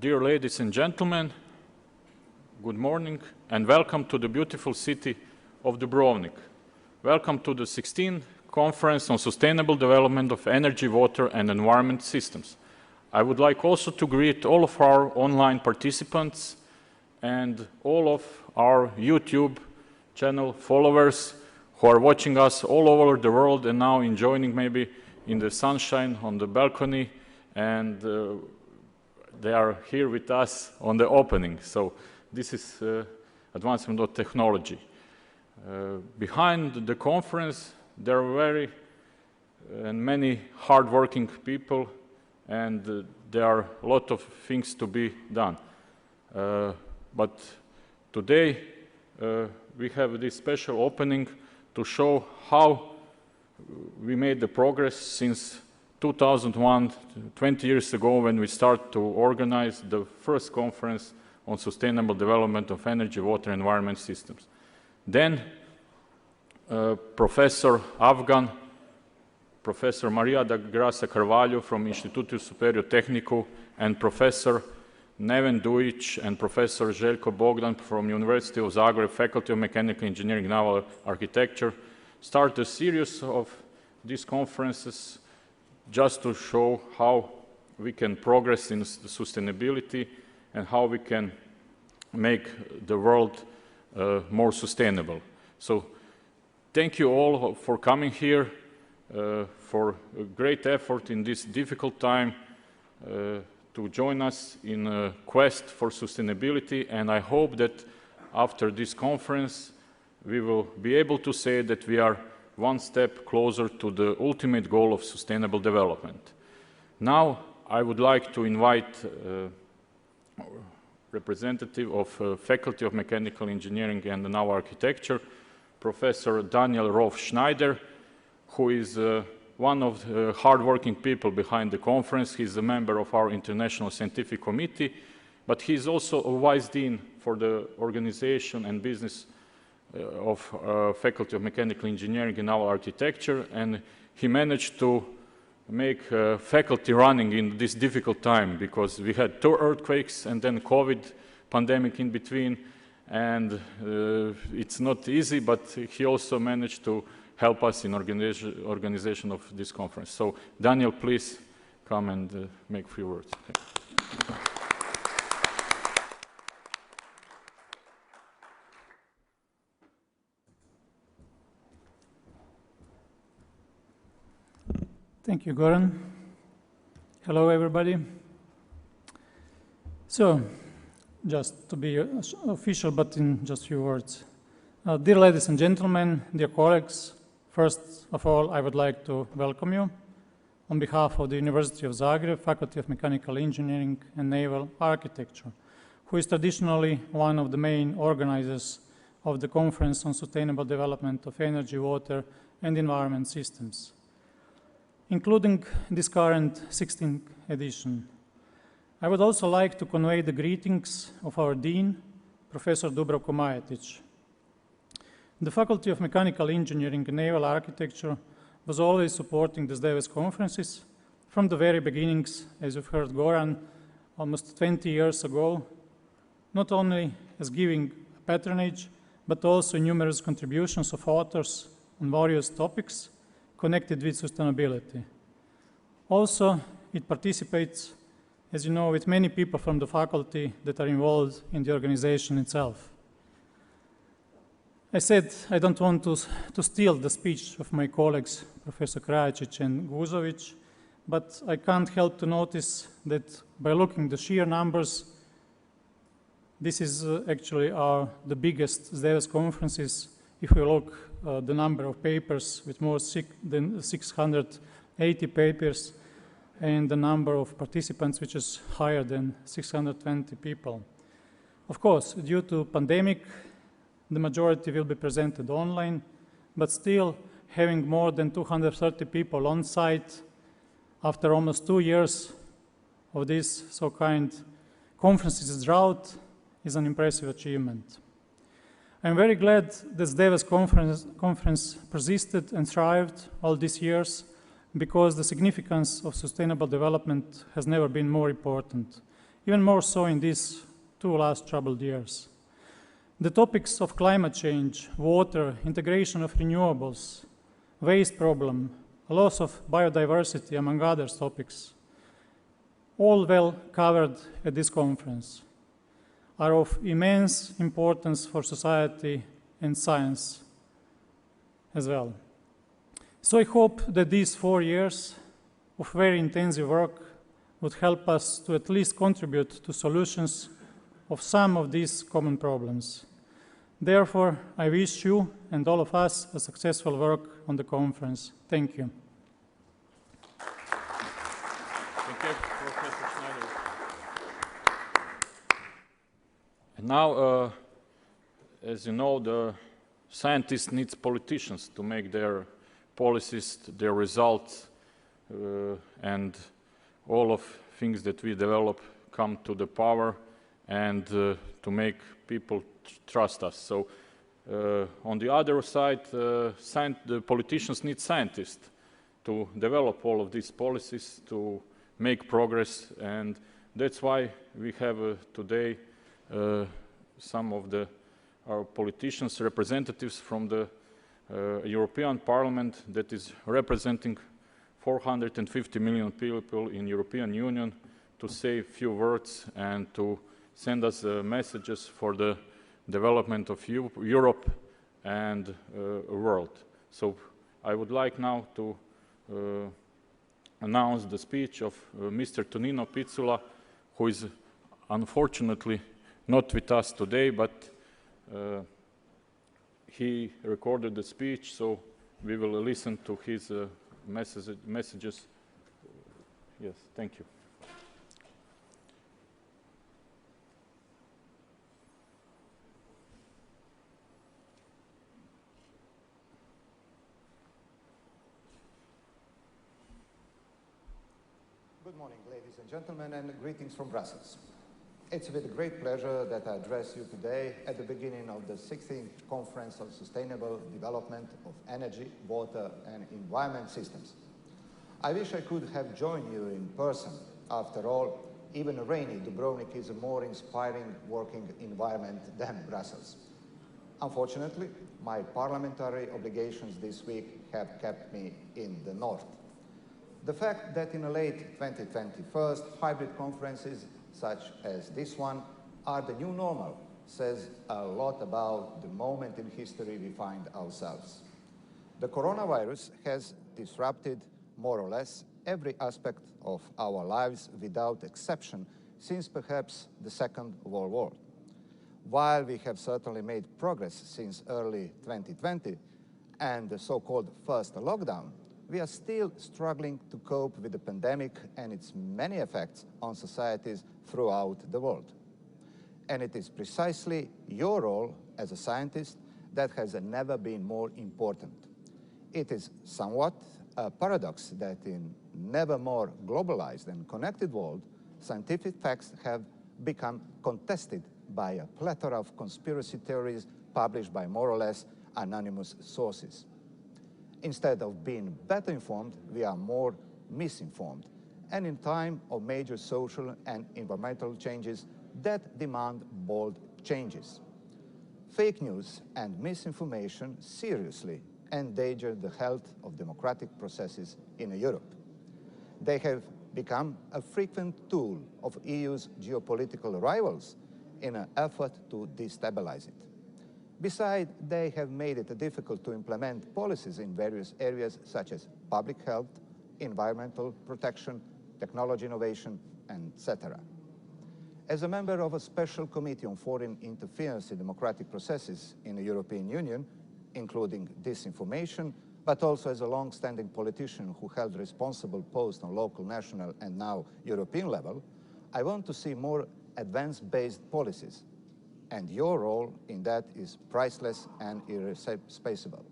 Dear ladies and gentlemen, good morning and welcome to the beautiful city of Dubrovnik. Welcome to the 16th Conference on Sustainable Development of Energy, Water and Environment Systems. I would like also to greet all of our online participants and all of our YouTube channel followers who are watching us all over the world and now enjoying maybe in the sunshine on the balcony, and they are here with us on the opening. So this is advancement of technology. Behind the conference, there are many hard-working people, and there are a lot of things to be done. But today, we have this special opening to show how we made the progress since 2001, 20 years ago, when we started to organize the first conference on sustainable development of energy, water, and environment systems. Then Professor Afgan, Professor Maria da Graça Carvalho from Instituto Superior Técnico, and Professor Neven Dujic and Professor Željko Bogdan from University of Zagreb, Faculty of Mechanical Engineering and Naval Architecture, started a series of these conferences just to show how we can progress in sustainability and how we can make the world more sustainable. So thank you all for coming here, for a great effort in this difficult time to join us in a quest for sustainability, and I hope that after this conference we will be able to say that we are one step closer to the ultimate goal of sustainable development. Now, I would like to invite a representative of Faculty of Mechanical Engineering and Naval Architecture, Professor Daniel Rolf-Schneider, who is one of the hard-working people behind the conference. He's a member of our International Scientific Committee, but he's also a Vice Dean for the organization and business of Faculty of Mechanical Engineering and Naval Architecture, and he managed to make faculty running in this difficult time, because we had 2 earthquakes and then COVID pandemic in between, and it's not easy, but he also managed to help us in organization of this conference. So Daniel, please come and make a few words. Okay. Thank you, Goran. Hello, everybody. So, just to be official, but in just a few words. Dear ladies and gentlemen, dear colleagues, first of all, I would like to welcome you on behalf of the University of Zagreb, Faculty of Mechanical Engineering and Naval Architecture, who is traditionally one of the main organizers of the Conference on Sustainable Development of Energy, Water and Environment Systems, including this current 16th edition. I would also like to convey the greetings of our Dean, Professor Dubravko Majetic. The Faculty of Mechanical Engineering and Naval Architecture was always supporting the SDEWES conferences from the very beginnings, as you've heard Goran, almost 20 years ago, not only as giving patronage, but also numerous contributions of authors on various topics connected with sustainability. Also, it participates, as you know, with many people from the faculty that are involved in the organization itself. I said I don't want to steal the speech of my colleagues, Professor Krajacic and Guzovic, but I can't help to notice that by looking at the sheer numbers, this is actually the biggest SDEWES conferences. If we look the number of papers with more than 680 papers, and the number of participants which is higher than 620 people. Of course, due to pandemic, the majority will be presented online, but still having more than 230 people on site after almost 2 years of this so-kind conferences drought is an impressive achievement. I'm very glad this SDEWES conference persisted and thrived all these years, because the significance of sustainable development has never been more important. even more so in these two last troubled years. The topics of climate change, water, integration of renewables, waste problem, loss of biodiversity, among other topics, all well covered at this conference, are of immense importance for society and science as well. So I hope that these 4 years of very intensive work would help us to at least contribute to solutions of some of these common problems. Therefore, I wish you and all of us a successful work on the conference. Thank you. Thank you, Professor Schneider. And now, as you know, the scientists need politicians to make their policies, their results, and all of things that we develop come to the power and to make people trust us. So on the other side, the politicians need scientists to develop all of these policies, to make progress, and that's why we have today some of our politicians, representatives from the European Parliament that is representing 450 million people in European Union to say a few words and to send us messages for the development of Europe and world. So I would like now to announce the speech of Mr. Tonino Pizzula, who is unfortunately not with us today, but he recorded the speech, so we will listen to his messages. Yes, thank you. Good morning, ladies and gentlemen, and greetings from Brussels. It's with great pleasure that I address you today at the beginning of the 16th Conference on Sustainable Development of Energy, Water and Environment Systems. I wish I could have joined you in person. After all, even rainy Dubrovnik is a more inspiring working environment than Brussels. Unfortunately, my parliamentary obligations this week have kept me in the north. The fact that in a late 2021, hybrid conferences such as this one are the new normal says a lot about the moment in history we find ourselves. The coronavirus has disrupted more or less every aspect of our lives without exception since perhaps the Second World War. While we have certainly made progress since early 2020 and the so-called first lockdown, we are still struggling to cope with the pandemic and its many effects on societies throughout the world. And it is precisely your role as a scientist that has never been more important. It is somewhat a paradox that in never more globalized and connected world, scientific facts have become contested by a plethora of conspiracy theories published by more or less anonymous sources. Instead of being better informed, we are more misinformed, and in time of major social and environmental changes that demand bold changes. Fake news and misinformation seriously endanger the health of democratic processes in Europe. They have become a frequent tool of EU's geopolitical rivals in an effort to destabilize it. Besides, they have made it difficult to implement policies in various areas such as public health, environmental protection, technology innovation, etc. As a member of a special committee on foreign interference in democratic processes in the European Union, including disinformation, but also as a long-standing politician who held responsible posts on local, national, and now European level, I want to see more advance-based policies, and your role in that is priceless and irreplaceable.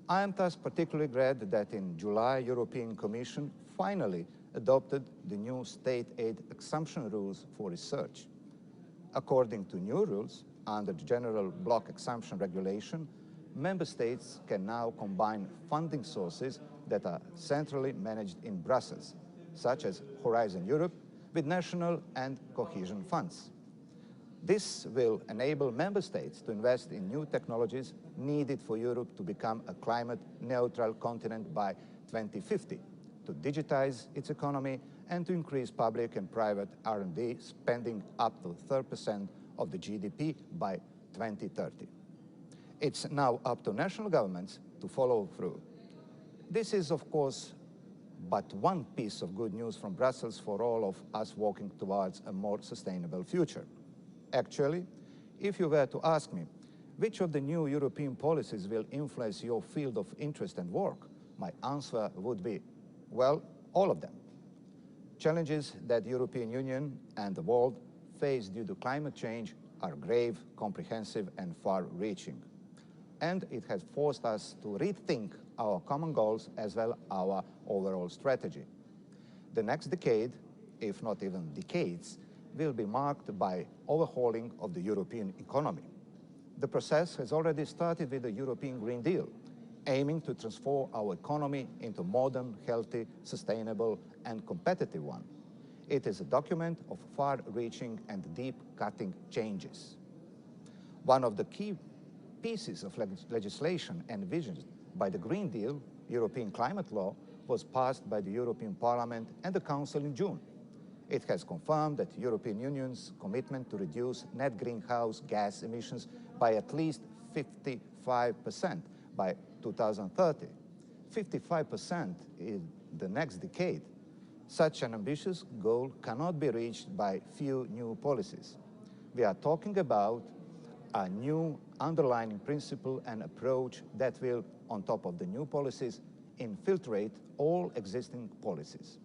I am thus particularly glad that in July, European Commission finally adopted the new state aid exemption rules for research. According to new rules, under the General Block Exemption Regulation, member states can now combine funding sources that are centrally managed in Brussels, such as Horizon Europe, with national and cohesion funds. This will enable member states to invest in new technologies needed for Europe to become a climate-neutral continent by 2050, to digitize its economy and to increase public and private R&D spending up to 3% of the GDP by 2030. It's now up to national governments to follow through. This is, of course, but one piece of good news from Brussels for all of us walking towards a more sustainable future. Actually, if you were to ask me which of the new European policies will influence your field of interest and work, my answer would be, well, all of them. Challenges that the European Union and the world face due to climate change are grave, comprehensive, and far-reaching. And it has forced us to rethink our common goals as well as our overall strategy. The next decade, if not even decades, will be marked by overhauling of the European economy. The process has already started with the European Green Deal, aiming to transform our economy into modern, healthy, sustainable, and competitive one. It is a document of far-reaching and deep-cutting changes. One of the key pieces of legislation envisioned by the Green Deal, European Climate Law, was passed by the European Parliament and the Council in June. It has confirmed that the European Union's commitment to reduce net greenhouse gas emissions by at least 55% by 2030. 55% in the next decade. Such an ambitious goal cannot be reached by few new policies. We are talking about a new underlying principle and approach that will, on top of the new policies, infiltrate all existing policies.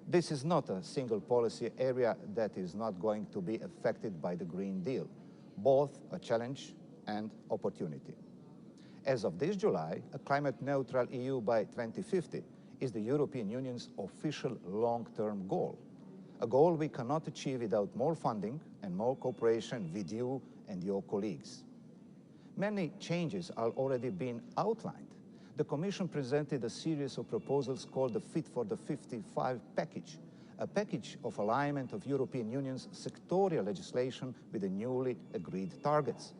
This is not a single policy area that is not going to be affected by the Green Deal, both a challenge and opportunity. As of this July, a climate-neutral EU by 2050 is the European Union's official long-term goal, a goal we cannot achieve without more funding and more cooperation with you and your colleagues. Many changes are already being outlined. The Commission presented a series of proposals called the Fit for the 55 package, a package of alignment of European Union's sectorial legislation with the newly agreed targets.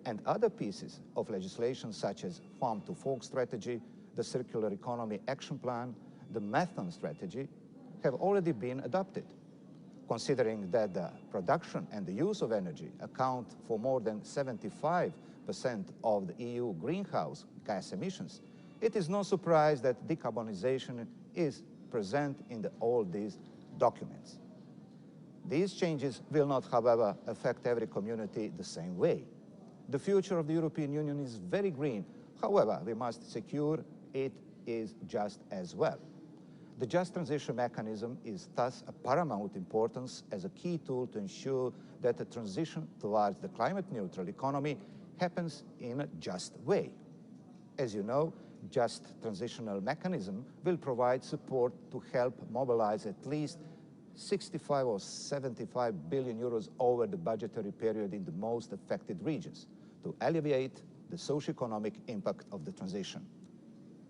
And other pieces of legislation such as Farm to Fork strategy, the Circular Economy Action Plan, the Methane strategy have already been adopted. Considering that the production and the use of energy account for more than 75% of the EU greenhouse gas emissions, it is no surprise that decarbonization is present in all these documents. These changes will not, however, affect every community the same way. The future of the European Union is very green. However, we must secure it is just as well. The Just Transition Mechanism is thus of paramount importance as a key tool to ensure that the transition towards the climate-neutral economy happens in a just way. As you know, Just Transitional Mechanism will provide support to help mobilize at least 65 or 75 billion euros over the budgetary period in the most affected regions to alleviate the socio-economic impact of the transition.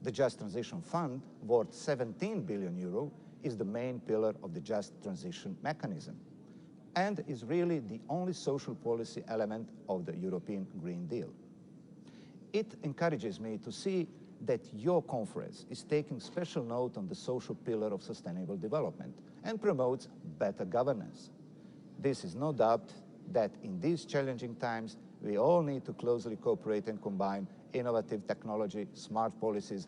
The Just Transition Fund, worth 17 billion euro, is the main pillar of the Just Transition Mechanism and is really the only social policy element of the European Green Deal. It encourages me to see that your conference is taking special note on the social pillar of sustainable development and promotes better governance. This is no doubt that in these challenging times, we all need to closely cooperate and combine innovative technology, smart policies,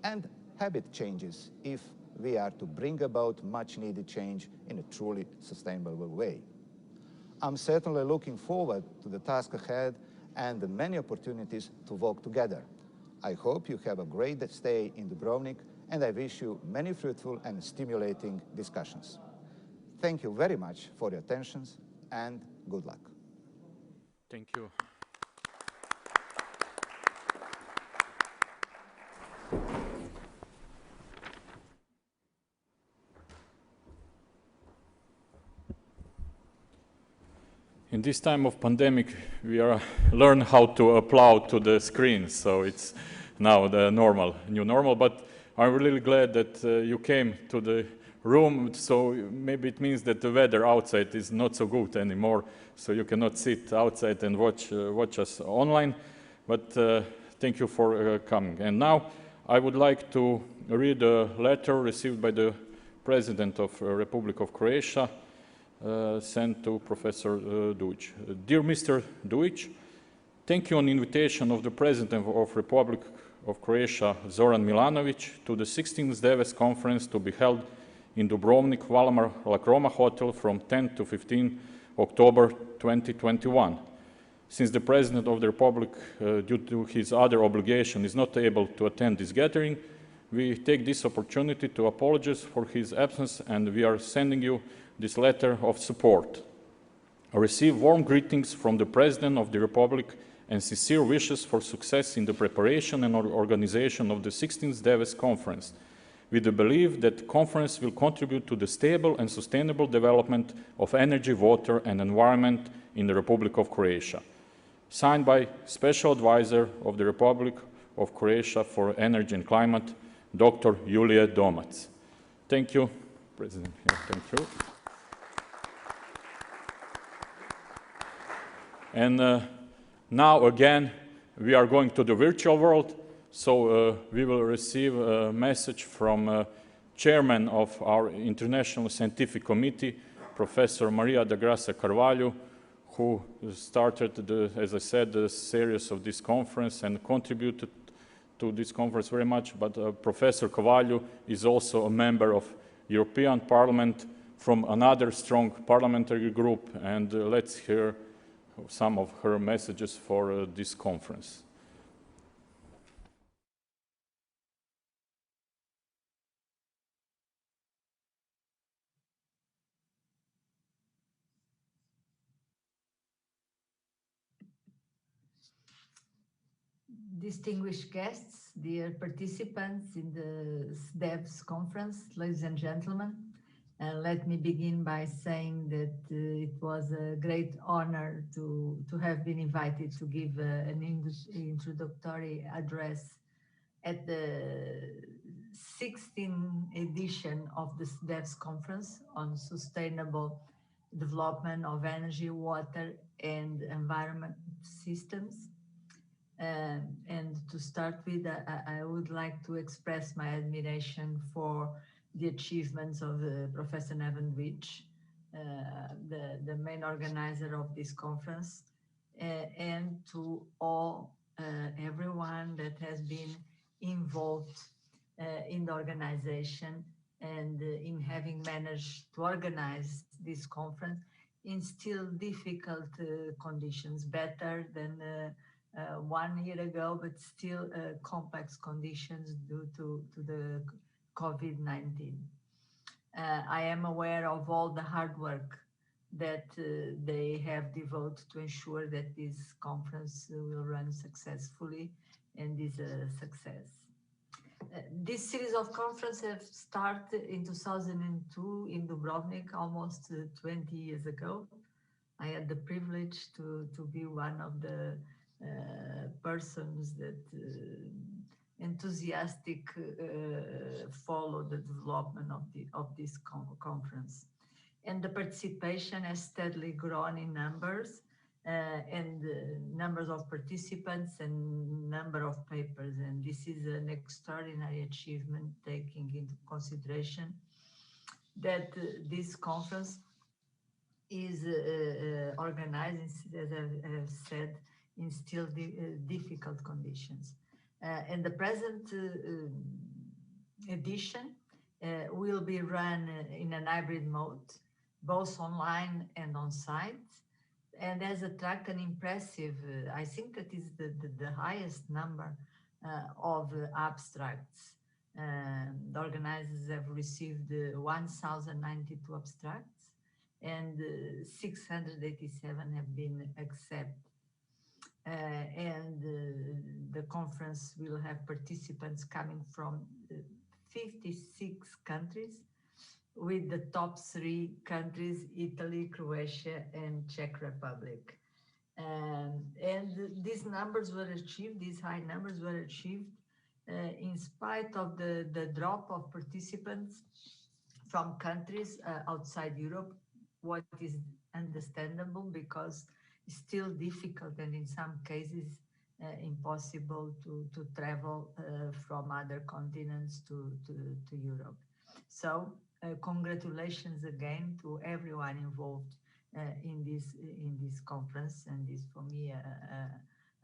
and habit changes if we are to bring about much-needed change in a truly sustainable way. I'm certainly looking forward to the task ahead and the many opportunities to work together. I hope you have a great stay in Dubrovnik, and I wish you many fruitful and stimulating discussions. Thank you very much for your attention, and good luck. Thank you. In this time of pandemic, we learn how to applaud to the screen, so it's now the new normal. But I'm really glad that you came to the room, so maybe it means that the weather outside is not so good anymore, so you cannot sit outside and watch us online, but thank you for coming. And now I would like to read a letter received by the President of Republic of Croatia, sent to Professor Dujic. Dear Mr. Dujic, thank you on invitation of the President of Republic of Croatia, Zoran Milanovic, to the 16th SDEWES conference to be held in Dubrovnik, Valamar La Croma Hotel from 10 to 15 October 2021. Since the President of the Republic, due to his other obligation, is not able to attend this gathering, we take this opportunity to apologize for his absence, and we are sending you this letter of support. I receive warm greetings from the President of the Republic and sincere wishes for success in the preparation and organization of the 16th SDEWES conference, with the belief that the conference will contribute to the stable and sustainable development of energy, water, and environment in the Republic of Croatia. Signed by Special Advisor of the Republic of Croatia for Energy and Climate, Dr. Julije Domac. Thank you, President. Yeah, thank you. And now again, we are going to the virtual world. So we will receive a message from Chairman of our International Scientific Committee, Professor Maria da Graça Carvalho, who started, as I said, the series of this conference and contributed to this conference very much. But Professor Carvalho is also a member of European Parliament from another strong parliamentary group. And let's hear some of her messages for this conference. Distinguished guests, dear participants in the SDEWES conference, ladies and gentlemen, let me begin by saying that it was a great honor to have been invited to give an introductory address at the 16th edition of the SDEWES conference on sustainable development of energy, water, and environment systems. And to start with, I would like to express my admiration for the achievements of Professor Neven Dujic, the main organizer of this conference, and to everyone that has been involved in the organization and in having managed to organize this conference in still difficult conditions, better than 1 year ago, but still complex conditions due to the COVID-19. I am aware of all the hard work that they have devoted to ensure that this conference will run successfully and is a success. This series of conferences started in 2002 in Dubrovnik, almost 20 years ago. I had the privilege to be one of the persons that enthusiastic follow the development of this conference, and the participation has steadily grown in numbers and numbers of participants and number of papers, and this is an extraordinary achievement taking into consideration that this conference is organized, as I have said, in still difficult conditions. And the present edition will be run in an hybrid mode, both online and on site, and has attracted an impressive, I think that is the highest number of abstracts. The organizers have received 1,092 abstracts, and 687 have been accepted. And the conference will have participants coming from 56 countries, with the top 3 countries, Italy, Croatia, and Czech Republic. And these numbers were achieved, these high numbers were achieved in spite of the drop of participants from countries outside Europe, what is understandable because it's still difficult and in some cases impossible to travel from other continents to Europe. So congratulations again to everyone involved in this conference, and it's for me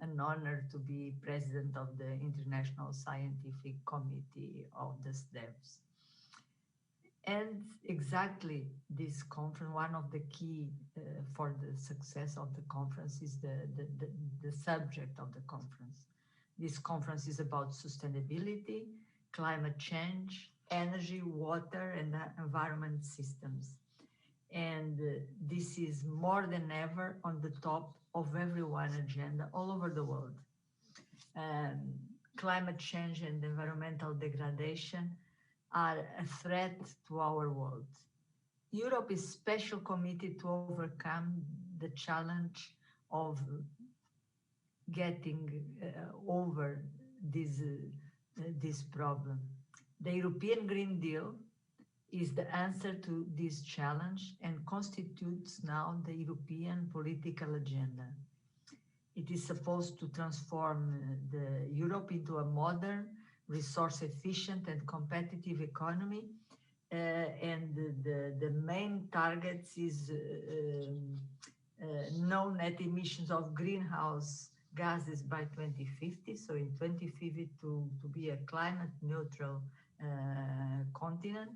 an honor to be president of the International Scientific Committee of the SDEWES. And exactly this conference, one of the key for the success of the conference is the subject of the conference. This conference is about sustainability, climate change, energy, water, and environment systems. And this is more than ever on the top of everyone's agenda all over the world. Climate change and environmental degradation are a threat to our world. Europe is special committed to overcome the challenge of getting over this problem. The European Green Deal is the answer to this challenge and constitutes now the European political agenda. It is supposed to transform the Europe into a modern, resource-efficient and competitive economy, and the main targets is no net emissions of greenhouse gases by 2050. So in 2050 to be a climate neutral continent,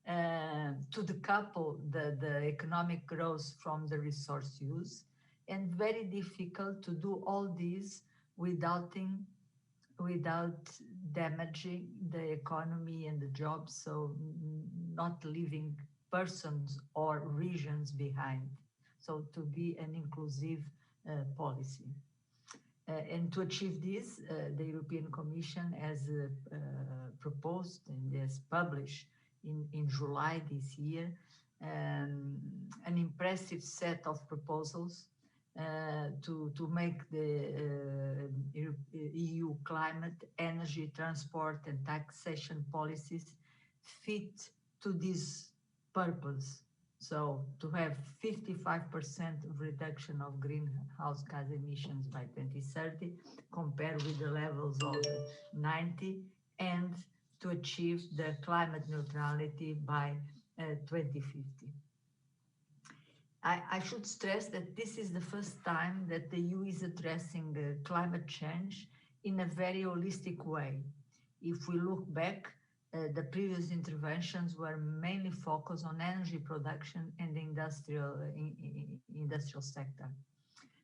to decouple the economic growth from the resource use, and very difficult to do all this without damaging the economy and the jobs, so not leaving persons or regions behind. So to be an inclusive policy. And to achieve this, the European Commission has proposed and has published in July this year an impressive set of proposals to make the EU climate, energy, transport and taxation policies fit to this purpose. So to have 55% of reduction of greenhouse gas emissions by 2030, compared with the levels of 90, and to achieve the climate neutrality by 2050. I should stress that this is the first time that the EU is addressing climate change in a very holistic way. If we look back, the previous interventions were mainly focused on energy production and the industrial sector.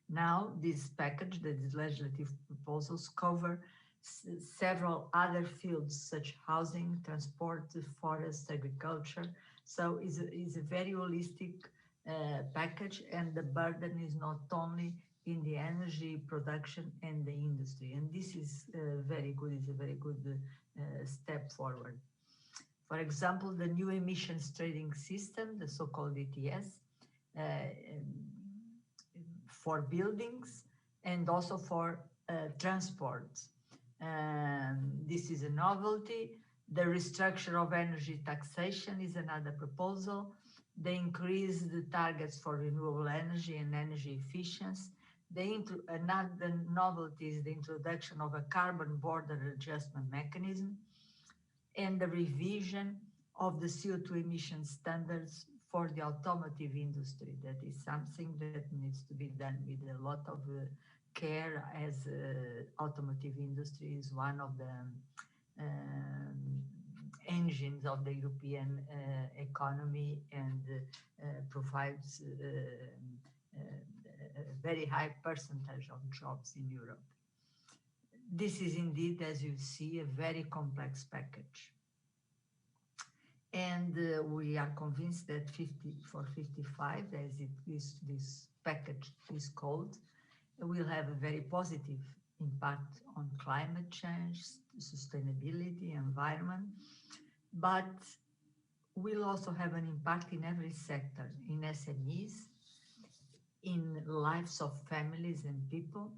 Now, this package, these legislative proposals, cover several other fields such as housing, transport, forest, agriculture. So it's a very holistic package, and the burden is not only in the energy production and the industry. And this is very good, it's a very good step forward. For example, the new emissions trading system, the so-called ETS, for buildings and also for transport. This is a novelty. The restructure of energy taxation is another proposal. They increase the targets for renewable energy and energy efficiency. Another novelty is the introduction of a carbon border adjustment mechanism and the revision of the CO2 emission standards for the automotive industry. That is something that needs to be done with a lot of care, as automotive industry is one of the engines of the European economy and provides a very high percentage of jobs in Europe. This is indeed, as you see, a very complex package. And we are convinced that 55, as it is, this package is called, will have a very positive impact on climate change, sustainability, environment, but will also have an impact in every sector, in SMEs, in lives of families and people.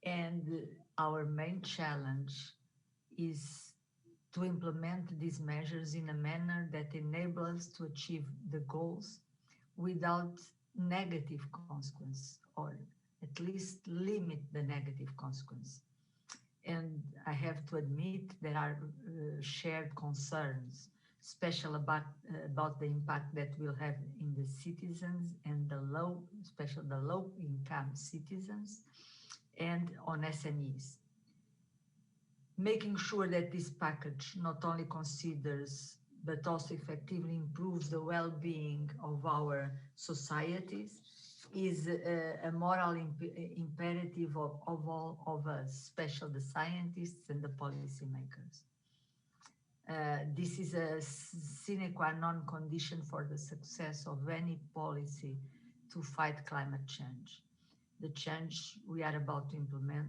And our main challenge is to implement these measures in a manner that enables us to achieve the goals without negative consequence, or at least limit the negative consequence. And I have to admit there are shared concerns, especially about the impact that will have in the citizens and especially the low-income citizens, and on SMEs. Making sure that this package not only considers but also effectively improves the well-being of our societies is a moral imperative of all of us, especially the scientists and the policymakers. This is a sine qua non condition for the success of any policy to fight climate change. The change we are about to implement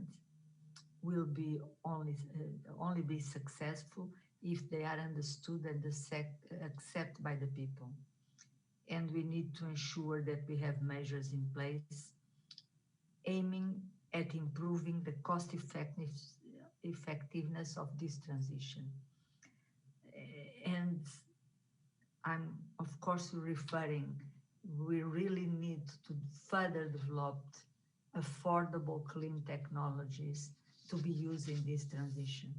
will be only be successful if they are understood and accepted by the people. And we need to ensure that we have measures in place aiming at improving the cost effectiveness of this transition. And I'm, of course, referring, we really need to further develop affordable clean technologies to be used in this transition.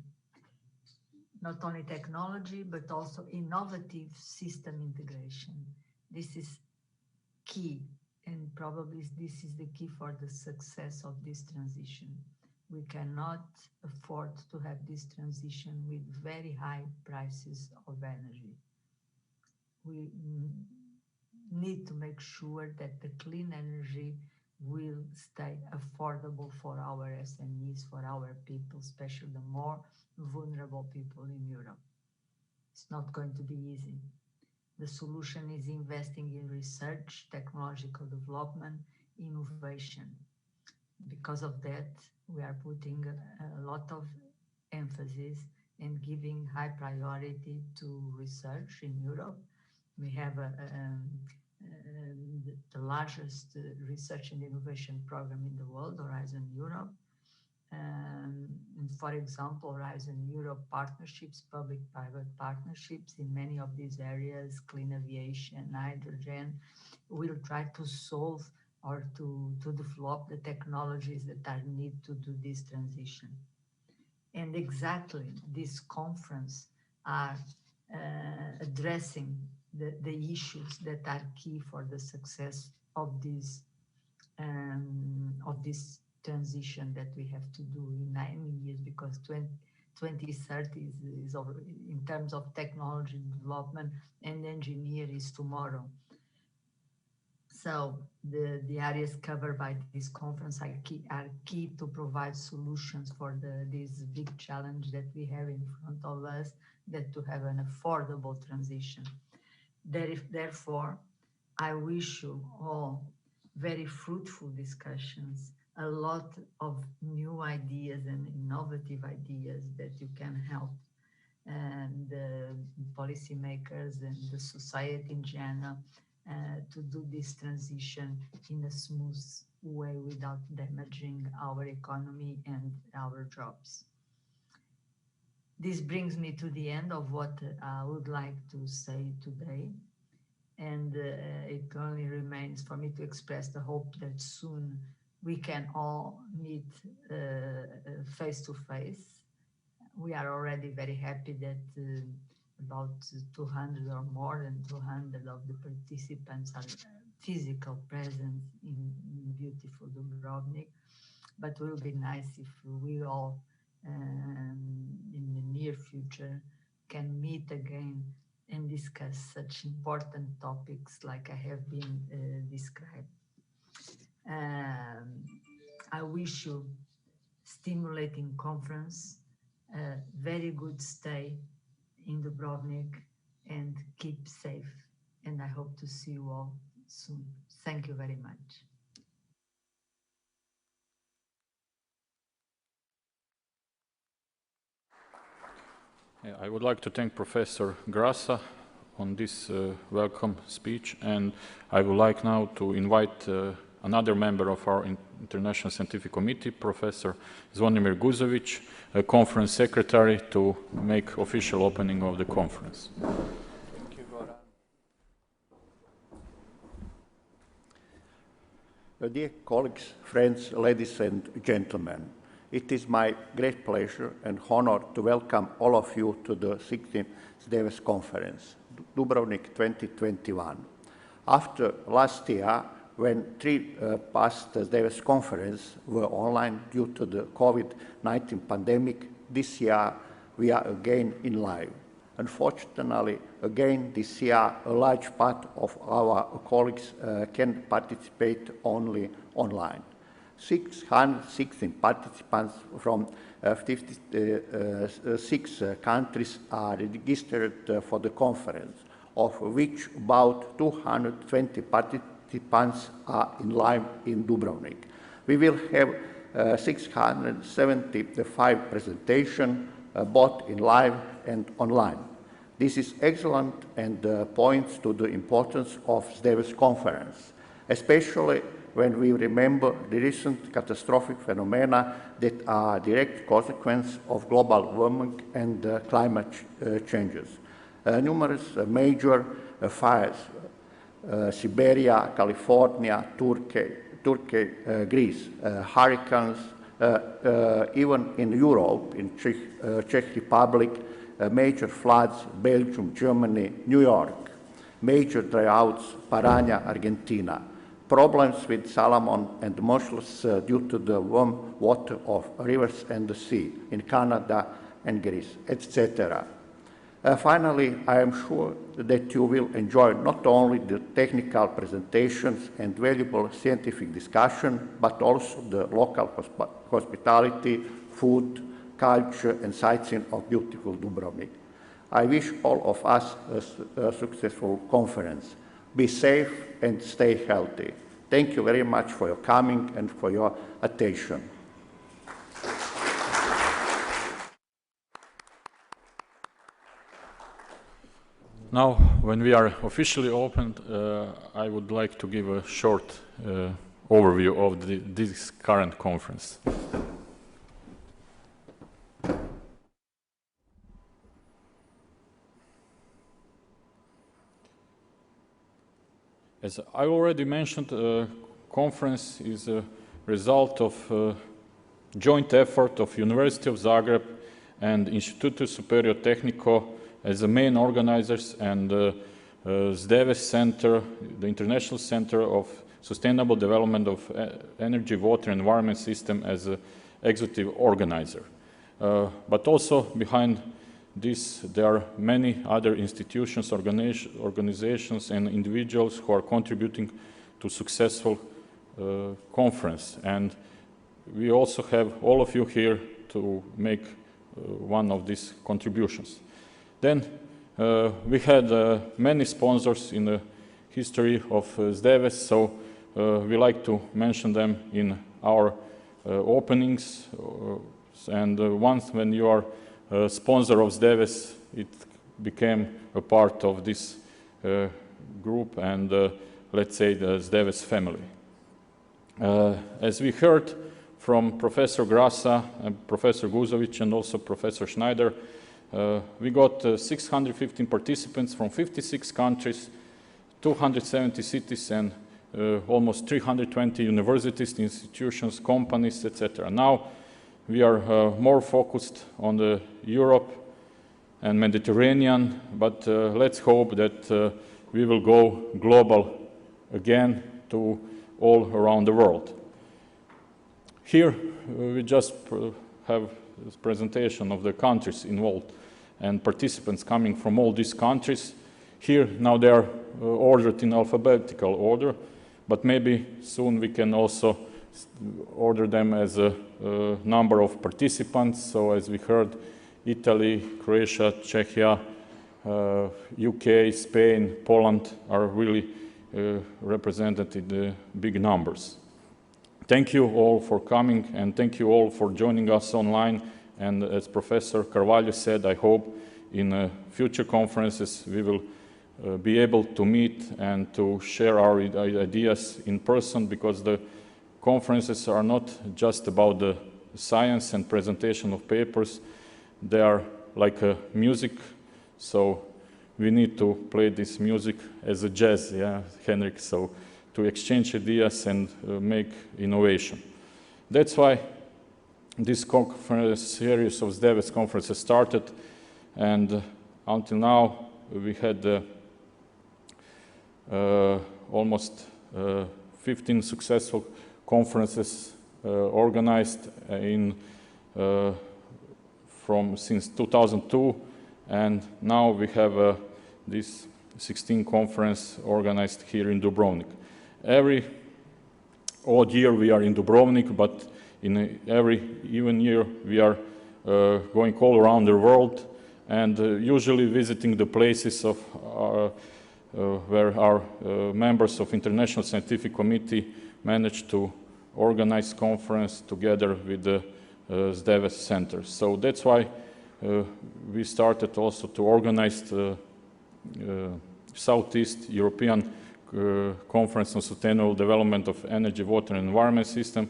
Not only technology, but also innovative system integration. This is key, and probably this is the key for the success of this transition. We cannot afford to have this transition with very high prices of energy. We need to make sure that the clean energy will stay affordable for our SMEs, for our people, especially the more vulnerable people in Europe. It's not going to be easy. The solution is investing in research, technological development, innovation. Because of that, we are putting a lot of emphasis and giving high priority to research in Europe. We have the largest research and innovation program in the world, Horizon Europe. And for example, Horizon Europe partnerships, public-private partnerships in many of these areas, clean aviation, hydrogen, will try to solve or to develop the technologies that are needed to do this transition. And exactly this conference are addressing the issues that are key for the success of this transition that we have to do in 9 years, because 2030 is over in terms of technology development, and engineer is tomorrow. So the areas covered by this conference are key to provide solutions for this big challenge that we have in front of us, that to have an affordable transition. Therefore, I wish you all very fruitful discussions, a lot of new ideas and innovative ideas that you can help and the policymakers and the society in general to do this transition in a smooth way without damaging our economy and our jobs. This brings me to the end of what I would like to say today. And it only remains for me to express the hope that soon we can all meet face to face. We are already very happy that about 200 or more than 200 of the participants are physical present in beautiful Dubrovnik. But it will be nice if we all in the near future can meet again and discuss such important topics like I have been described. I wish you stimulating conference, very good stay in Dubrovnik, and keep safe. And I hope to see you all soon. Thank you very much. I would like to thank Professor Grassa on this welcome speech, and I would like now to invite another member of our International Scientific Committee, Professor Zvonimir Guzovic, a conference secretary, to make official opening of the conference. Thank you, Goran. Dear colleagues, friends, ladies and gentlemen, it is my great pleasure and honor to welcome all of you to the 16th SDEWES conference, Dubrovnik 2021. After last year, when 3 past SDEWES conferences were online due to the COVID-19 pandemic, this year we are again in live. Unfortunately, again this year, a large part of our colleagues can participate only online. 616 participants from 56 countries are registered for the conference, of which about 220 participants are in live in Dubrovnik. We will have 675 presentations, both in live and online. This is excellent and points to the importance of SDEWES conference, especially when we remember the recent catastrophic phenomena that are direct consequence of global warming and climate changes. Numerous major fires, Siberia, California, Turkey, Greece, hurricanes, even in Europe, in Czech Republic, major floods, Belgium, Germany, New York, major droughts, Paraná, Argentina, problems with salmon and mussels due to the warm water of rivers and the sea in Canada and Greece, etc. Finally, I am sure that you will enjoy not only the technical presentations and valuable scientific discussion, but also the local hospitality, food, culture, and sightseeing of beautiful Dubrovnik. I wish all of us a successful conference. Be safe and stay healthy. Thank you very much for your coming and for your attention. Now, when we are officially opened, I would like to give a short overview of this current conference. As I already mentioned, the conference is a result of joint effort of University of Zagreb and Instituto Superior Tehnico as the main organizers, and SDEWES Center, the International Center of Sustainable Development of Energy, Water, and Environment System as an executive organizer. But also behind this, there are many other institutions, organizations, and individuals who are contributing to successful conference. And we also have all of you here to make one of these contributions. Then we had many sponsors in the history of SDEWES, so we like to mention them in our openings. And once when you are a sponsor of SDEWES, it became a part of this group and let's say the SDEWES family. As we heard from Professor Grasa, and Professor Guzovic, and also Professor Schneider, we got 615 participants from 56 countries, 270 cities, and almost 320 universities, institutions, companies, etc. Now we are more focused on the Europe and Mediterranean, but let's hope that we will go global again to all around the world. Here we just have this presentation of the countries involved and participants coming from all these countries. Here now they are ordered in alphabetical order, but maybe soon we can also order them as a number of participants. So as we heard, Italy, Croatia, Czechia, UK, Spain, Poland are really represented in the big numbers. Thank you all for coming, and thank you all for joining us online. And as Professor Carvalho said, I hope in future conferences we will be able to meet and to share our ideas in person, because the conferences are not just about the science and presentation of papers. They are like a music, so we need to play this music as a jazz, yeah, Henrik, so to exchange ideas and make innovation. That's why this conference series of SDEWES conferences started, and until now we had almost 15 successful conferences organized since 2002, and now we have this 16th conference organized here in Dubrovnik. Every odd year we are in Dubrovnik, but in every even year we are going all around the world and usually visiting the places of where our members of International Scientific Committee managed to organize conference together with the SDEWES Center. So that's why we started also to organize the Southeast European Conference on Sustainable Development of Energy, Water and Environment System,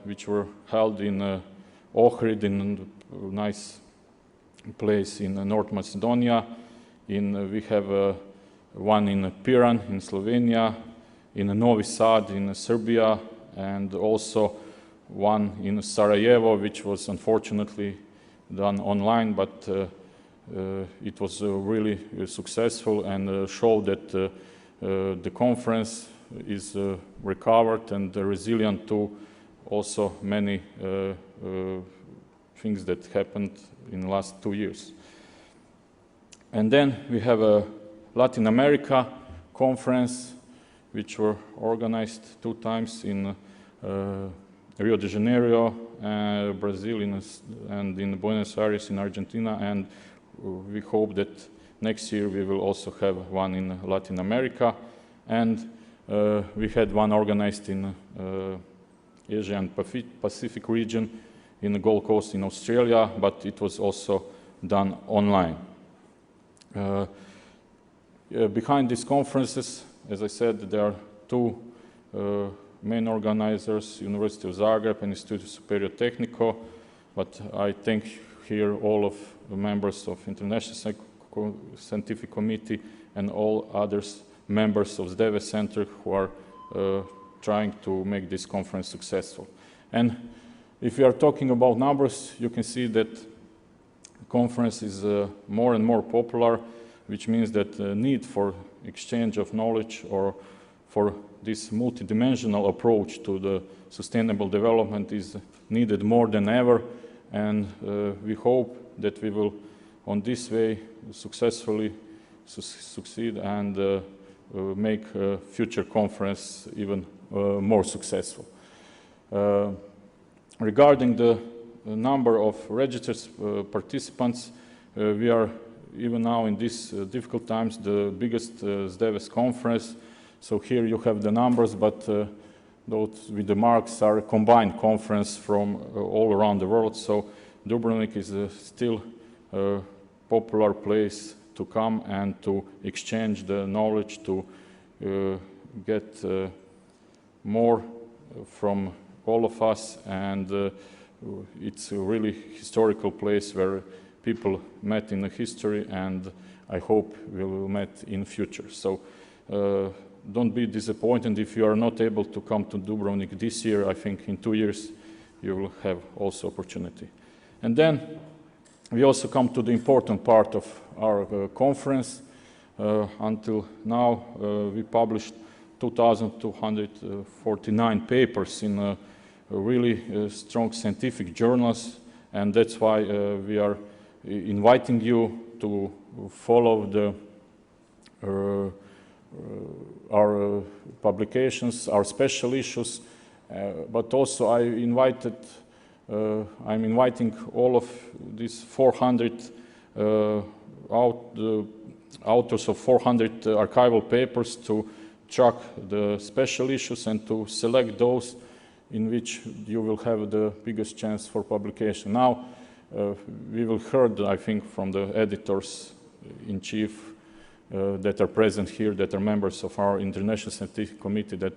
which were held in Ohrid, in a nice place in North Macedonia. We have one in Piran in Slovenia, in Novi Sad in Serbia, and also one in Sarajevo, which was unfortunately done online, but it was really successful and showed that the conference is recovered and resilient to also many things that happened in the last 2 years. And then we have a Latin America conference, which were organized 2 times in Rio de Janeiro, Brazil, and in Buenos Aires in Argentina, and we hope that next year we will also have one in Latin America. And we had one organized in Asia and Pacific region in the Gold Coast in Australia, but it was also done online. Behind these conferences, as I said, there are 2 main organizers, University of Zagreb and Instituto Superior Tehnico, but I thank here all of the members of International Scientific Committee and all others members of the SDEWES Center who are trying to make this conference successful. And if we are talking about numbers, you can see that the conference is more and more popular, which means that the need for exchange of knowledge or for this multidimensional approach to the sustainable development is needed more than ever, and we hope that we will on this way successfully succeed and make a future conference even more successful. Regarding the number of registered participants, we are even now in these difficult times the biggest SDEWES conference. So here you have the numbers, but those with the marks are a combined conference from all around the world. So Dubrovnik is still a popular place to come and to exchange the knowledge, to get more from all of us, and it's a really historical place where people met in the history, and I hope we will meet in the future. So don't be disappointed if you are not able to come to Dubrovnik this year. I think in 2 years you will have also opportunity. And then we also come to the important part of our conference. Until now we published 2,249 papers in really strong scientific journals, and that's why we are inviting you to follow our publications, our special issues, but also I'm inviting all of these 400 authors of 400 archival papers to track the special issues and to select those in which you will have the biggest chance for publication. Now, we will heard, I think, from the editors-in-chief that are present here, that are members of our International Scientific Committee, that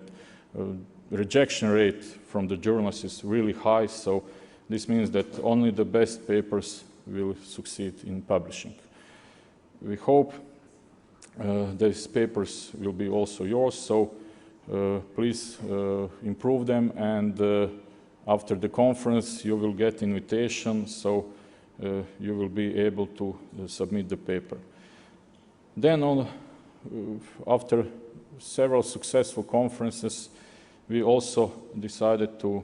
rejection rate from the journals is really high, so this means that only the best papers will succeed in publishing. We hope these papers will be also yours, so please improve them, and after the conference you will get invitation, so you will be able to submit the paper. Then after several successful conferences, we also decided to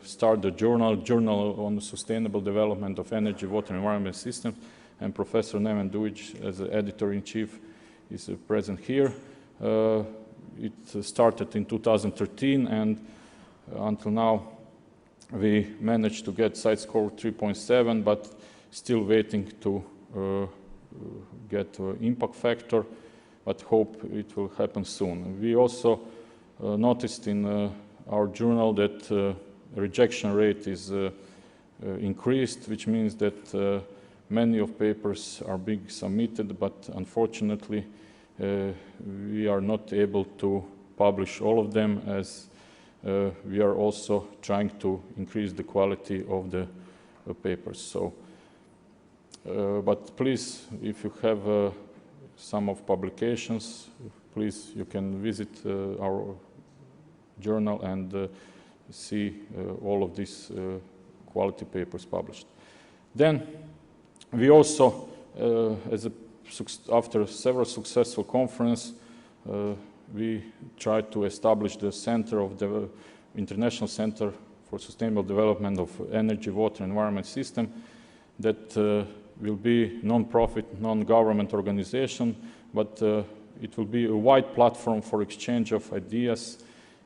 start the journal on the sustainable development of energy, water, and environment systems, and Professor Neven Dujic, as the editor-in-chief, is present here. It started in 2013, and until now we managed to get site score 3.7, but still waiting to get impact factor, but hope it will happen soon. We also noticed in our journal that rejection rate is increased, which means that many of papers are being submitted, but unfortunately we are not able to publish all of them, as we are also trying to increase the quality of the papers. So, but please, if you have some of publications, please, you can visit our journal and see all of these quality papers published. Then we also, after several successful conferences, we tried to establish the Center of the International Center for Sustainable Development of Energy, Water, and Environment System that will be non-profit, non-government organization, but it will be a wide platform for exchange of ideas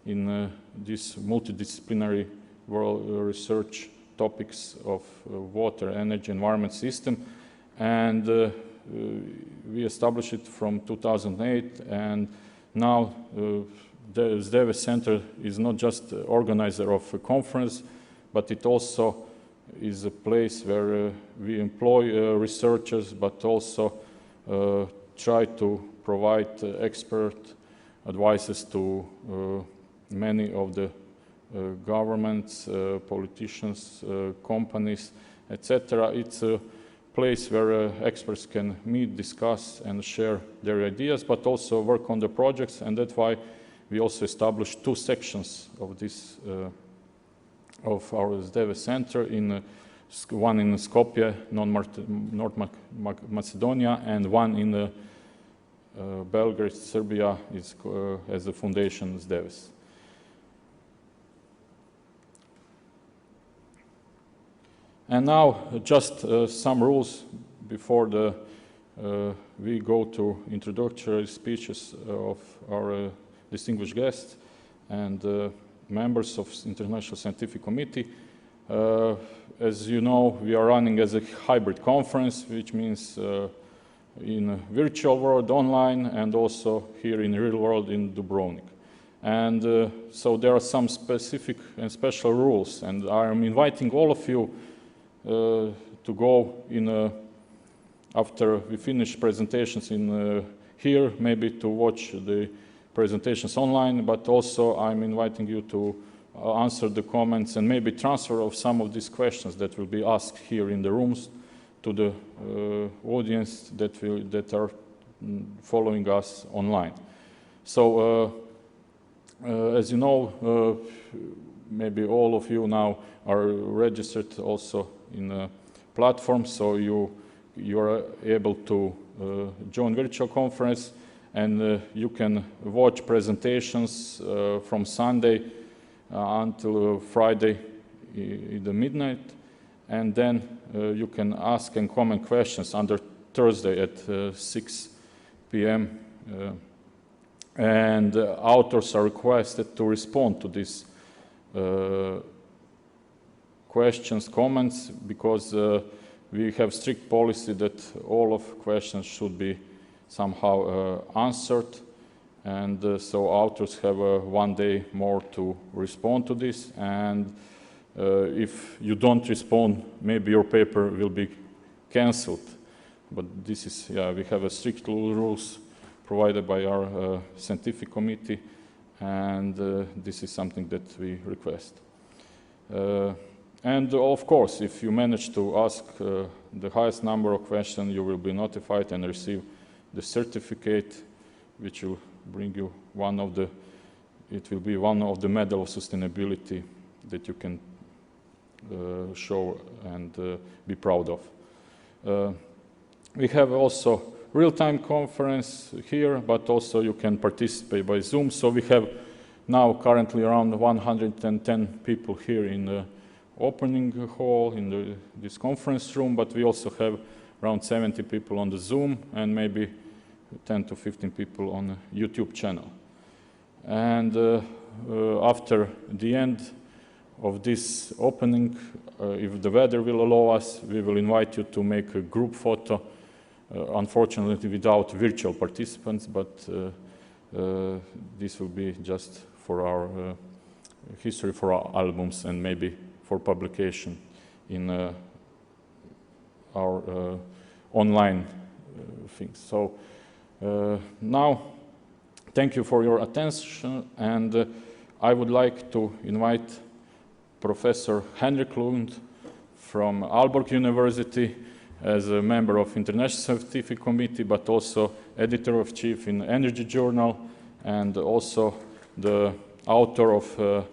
in this multidisciplinary world research topics of water, energy, environment system. And we established it from 2008, and now the SDEWES Center is not just the organizer of a conference, but it also is a place where we employ researchers, but also try to provide expert advices to many of the governments, politicians, companies, etc. It's a place where experts can meet, discuss, and share their ideas, but also work on the projects, and that's why we also established two sections of this of our SDEWES Center, one in Skopje, North Macedonia, and one in Belgrade, Serbia, as the foundation SDEWES. And now just some rules before we go to introductory speeches of our distinguished guests and members of International Scientific Committee. As you know, we are running as a hybrid conference, which means in a virtual world, online, and also here in the real world in Dubrovnik. And so there are some specific and special rules, and I am inviting all of you to go in after we finish presentations in here, maybe to watch the presentations online, but also I'm inviting you to answer the comments and maybe transfer of some of these questions that will be asked here in the rooms to the audience that are following us online. So as you know, maybe all of you now are registered also in a platform, so you are able to join virtual conference, and you can watch presentations from Sunday until Friday in the midnight, and then you can ask and comment questions under Thursday at 6 p.m. And authors are requested to respond to these questions, comments, because we have strict policy that all of questions should be somehow answered, and so authors have 1 day more to respond to this, and if you don't respond, maybe your paper will be cancelled. But this is, yeah, we have a strict rules provided by our scientific committee, and this is something that we request. And of course, if you manage to ask the highest number of questions, you will be notified and receive the certificate, which will bring you it will be one of the medal of sustainability that you can show and be proud of. We have also real-time conference here, but also you can participate by Zoom. So we have now currently around 110 people here in the opening hall in this conference room, but we also have around 70 people on the Zoom and maybe 10 to 15 people on the YouTube channel. And after the end of this opening, if the weather will allow us, we will invite you to make a group photo, unfortunately without virtual participants, but this will be just for our history, for our albums, and maybe for publication in our online things. So now, thank you for your attention, and I would like to invite Professor Henrik Cloon from Aalborg University as a member of International Scientific Committee, but also editor-in-chief in Energy Journal, and also the author of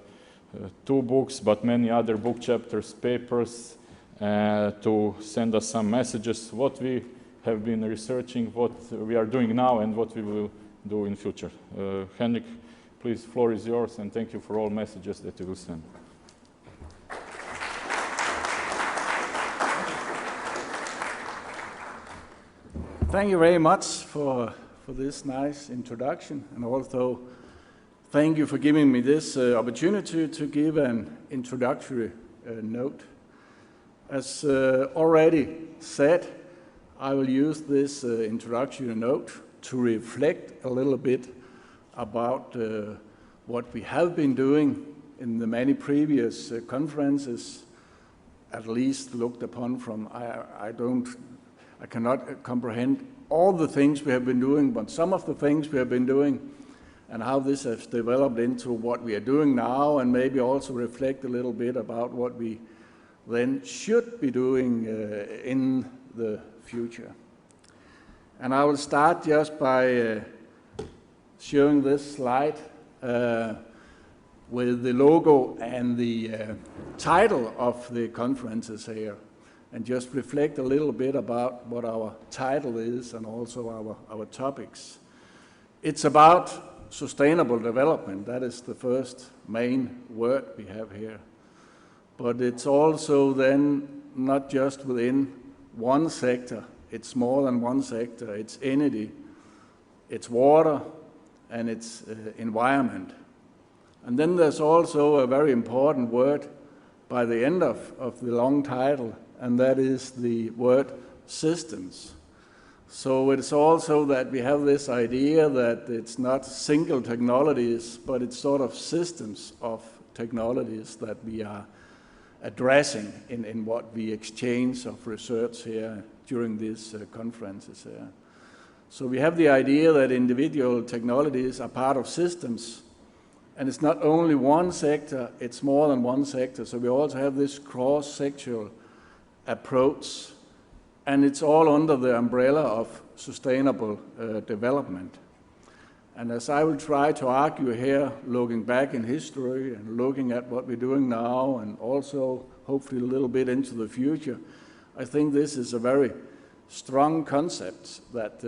2 books, but many other book chapters, papers, to send us some messages, what we have been researching, what we are doing now, and what we will do in future. Henrik, please, floor is yours, and thank you for all messages that you will send. Thank you very much for this nice introduction, and also thank you for giving me this opportunity to give an introductory note. As already said, I will use this introductory note to reflect a little bit about what we have been doing in the many previous conferences, at least looked upon from, I cannot comprehend all the things we have been doing, but some of the things we have been doing and how this has developed into what we are doing now, and maybe also reflect a little bit about what we then should be doing in the future. And I will start just by showing this slide with the logo and the title of the conferences here, and just reflect a little bit about what our title is and also our topics. It's about sustainable development. That is the first main word we have here. But it's also then not just within one sector. It's more than one sector. It's energy, it's water, and it's environment. And then there's also a very important word by the end of the long title, and that is the word systems. So it's also that we have this idea that it's not single technologies, but it's sort of systems of technologies that we are addressing in what we exchange of research here during these conferences here. So we have the idea that individual technologies are part of systems, and it's not only one sector, it's more than one sector. So we also have this cross-sectoral approach, and it's all under the umbrella of sustainable development. And as I will try to argue here, looking back in history and looking at what we're doing now, and also hopefully a little bit into the future, I think this is a very strong concept that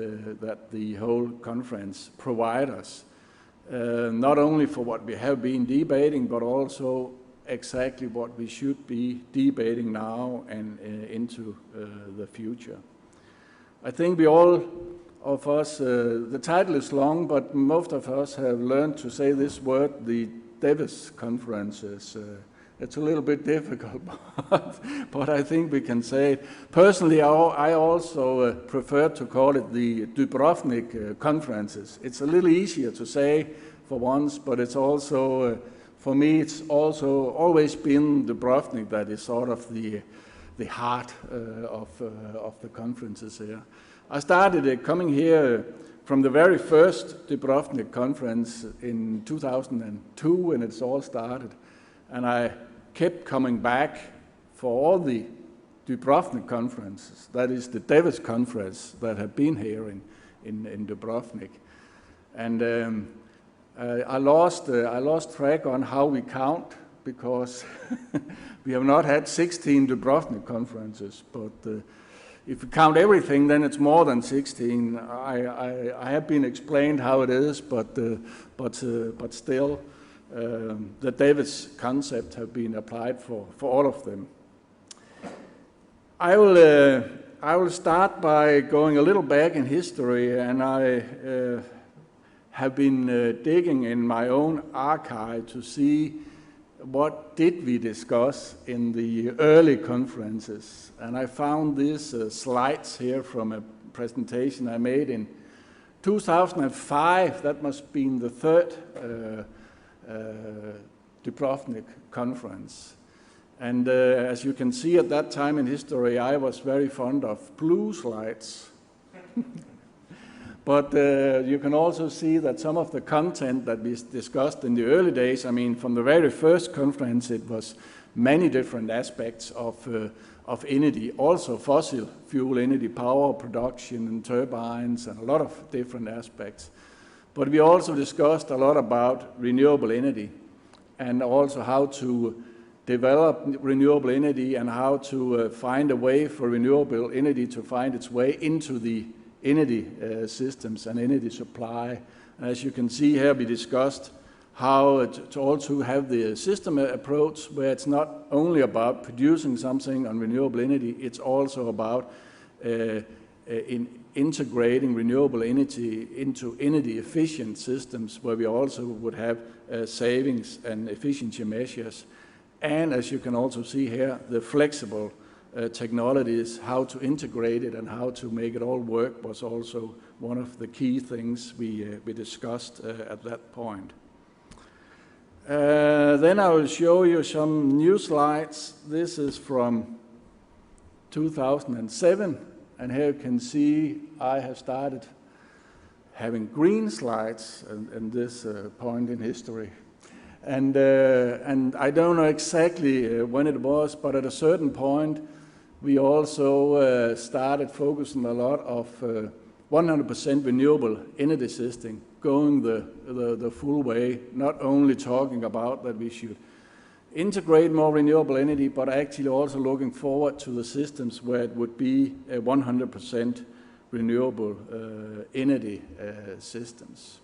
the whole conference provides us, not only for what we have been debating, but also exactly what we should be debating now and into the future. I think we all of us, the title is long, but most of us have learned to say this word, the SDEWES conferences. It's a little bit difficult, but I think we can say it. Personally, I also prefer to call it the Dubrovnik conferences. It's a little easier to say for once, but it's also, for me, it's also always been Dubrovnik that is sort of the heart of the conferences here. I started coming here from the very first Dubrovnik conference in 2002 when it's all started, and I kept coming back for all the Dubrovnik conferences, that is the SDEWES conference that have been here in Dubrovnik. And I lost track on how we count, because we have not had 16 Dubrovnik conferences, but if you count everything, then it's more than 16. I have been explained how it is, but still, the SDEWES concept have been applied for all of them. I will start by going a little back in history, and I have been digging in my own archive to see what did we discuss in the early conferences. And I found these slides here from a presentation I made in 2005. That must have been the third Dubrovnik conference. And as you can see, at that time in history, I was very fond of blue slides. But you can also see that some of the content that we discussed in the early days, I mean, from the very first conference, it was many different aspects of energy, also fossil fuel energy, power production and turbines, and a lot of different aspects. But we also discussed a lot about renewable energy, and also how to develop renewable energy, and how to find a way for renewable energy to find its way into the energy systems and energy supply. As you can see here, we discussed how to also have the system approach, where it's not only about producing something on renewable energy, it's also about integrating renewable energy into energy efficient systems, where we also would have savings and efficiency measures. And as you can also see here, the flexible technologies, how to integrate it and how to make it all work, was also one of the key things we discussed at that point. Then I will show you some new slides. This is from 2007, and here you can see I have started having green slides in this point in history. And I don't know exactly when it was, but at a certain point, we also started focusing a lot of 100% renewable energy system, going the full way, not only talking about that we should integrate more renewable energy, but actually also looking forward to the systems where it would be 100% renewable energy systems.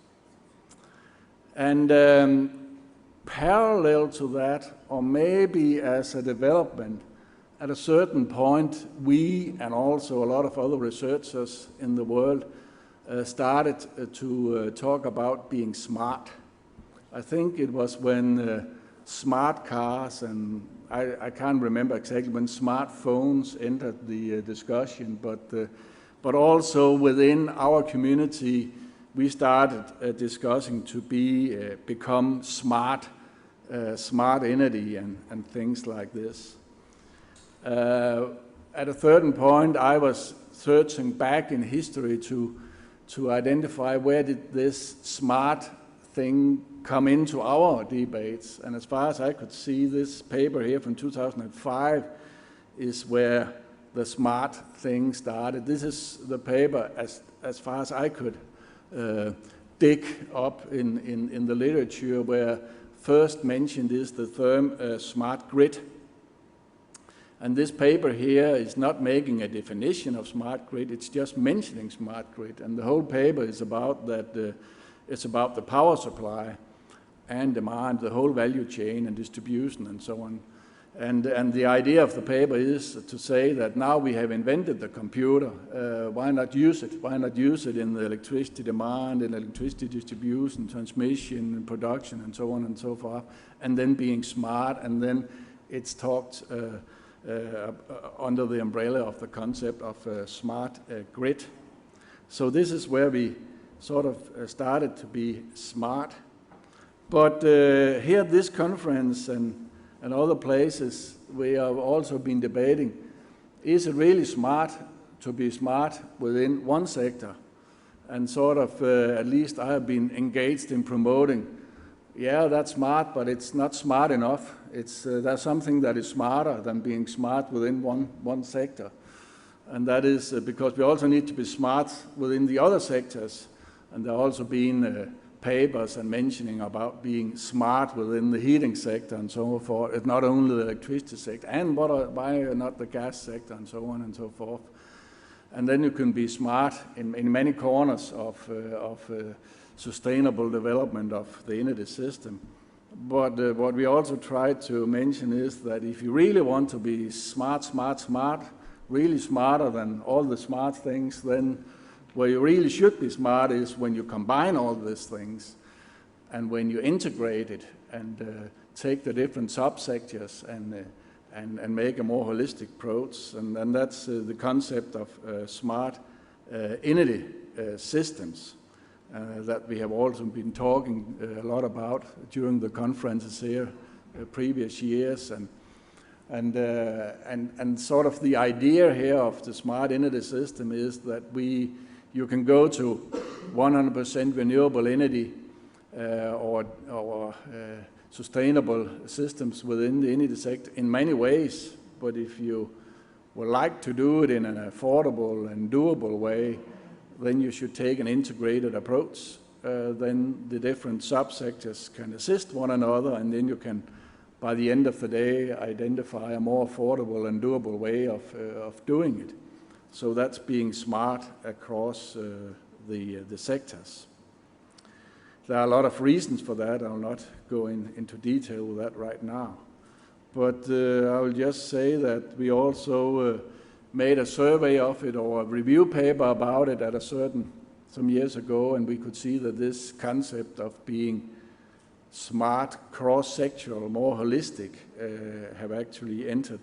And parallel to that, or maybe as a development, at a certain point, we and also a lot of other researchers in the world started to talk about being smart. I think it was when smart cars, and I can't remember exactly when smartphones entered the discussion, but also within our community, we started discussing to become smart energy and things like this. At a certain point, I was searching back in history to identify where did this smart thing come into our debates. And as far as I could see, this paper here from 2005 is where the smart thing started. This is the paper, as far as I could dig up in the literature, where first mentioned is the term smart grid. And this paper here is not making a definition of smart grid, it's just mentioning smart grid. And the whole paper is about that, it's about the power supply and demand, the whole value chain and distribution and so on. And the idea of the paper is to say that now we have invented the computer, why not use it? Why not use it in the electricity demand, in electricity distribution, transmission, and production, and so on and so forth, and then being smart, and then it's talked under the umbrella of the concept of smart grid. So this is where we sort of started to be smart. But here at this conference and other places, we have also been debating, is it really smart to be smart within one sector? and sort of, at least I have been engaged in promoting, yeah, that's smart, but it's not smart enough. There's something that is smarter than being smart within one sector. And that is because we also need to be smart within the other sectors. And there have also been papers and mentioning about being smart within the heating sector and so forth. It's not only the electricity sector, and why not the gas sector and so on and so forth. And then you can be smart in many corners of sustainable development of the energy system. But what we also try to mention is that if you really want to be smart, really smarter than all the smart things, then where you really should be smart is when you combine all these things and when you integrate it and take the different subsectors and make a more holistic approach. And that's the concept of smart energy systems that we have also been talking a lot about during the conferences here previous years. And sort of the idea here of the smart energy system is that you can go to 100% renewable energy or sustainable systems within the energy sector in many ways. But if you would like to do it in an affordable and doable way, then you should take an integrated approach. Then the different subsectors can assist one another, and then you can, by the end of the day, identify a more affordable and doable way of doing it. So that's being smart across the sectors. There are a lot of reasons for that. I'll not go into detail with that right now. But I will just say that we also made a survey of it or a review paper about it at some years ago, and we could see that this concept of being smart, cross-sectoral, more holistic, have actually entered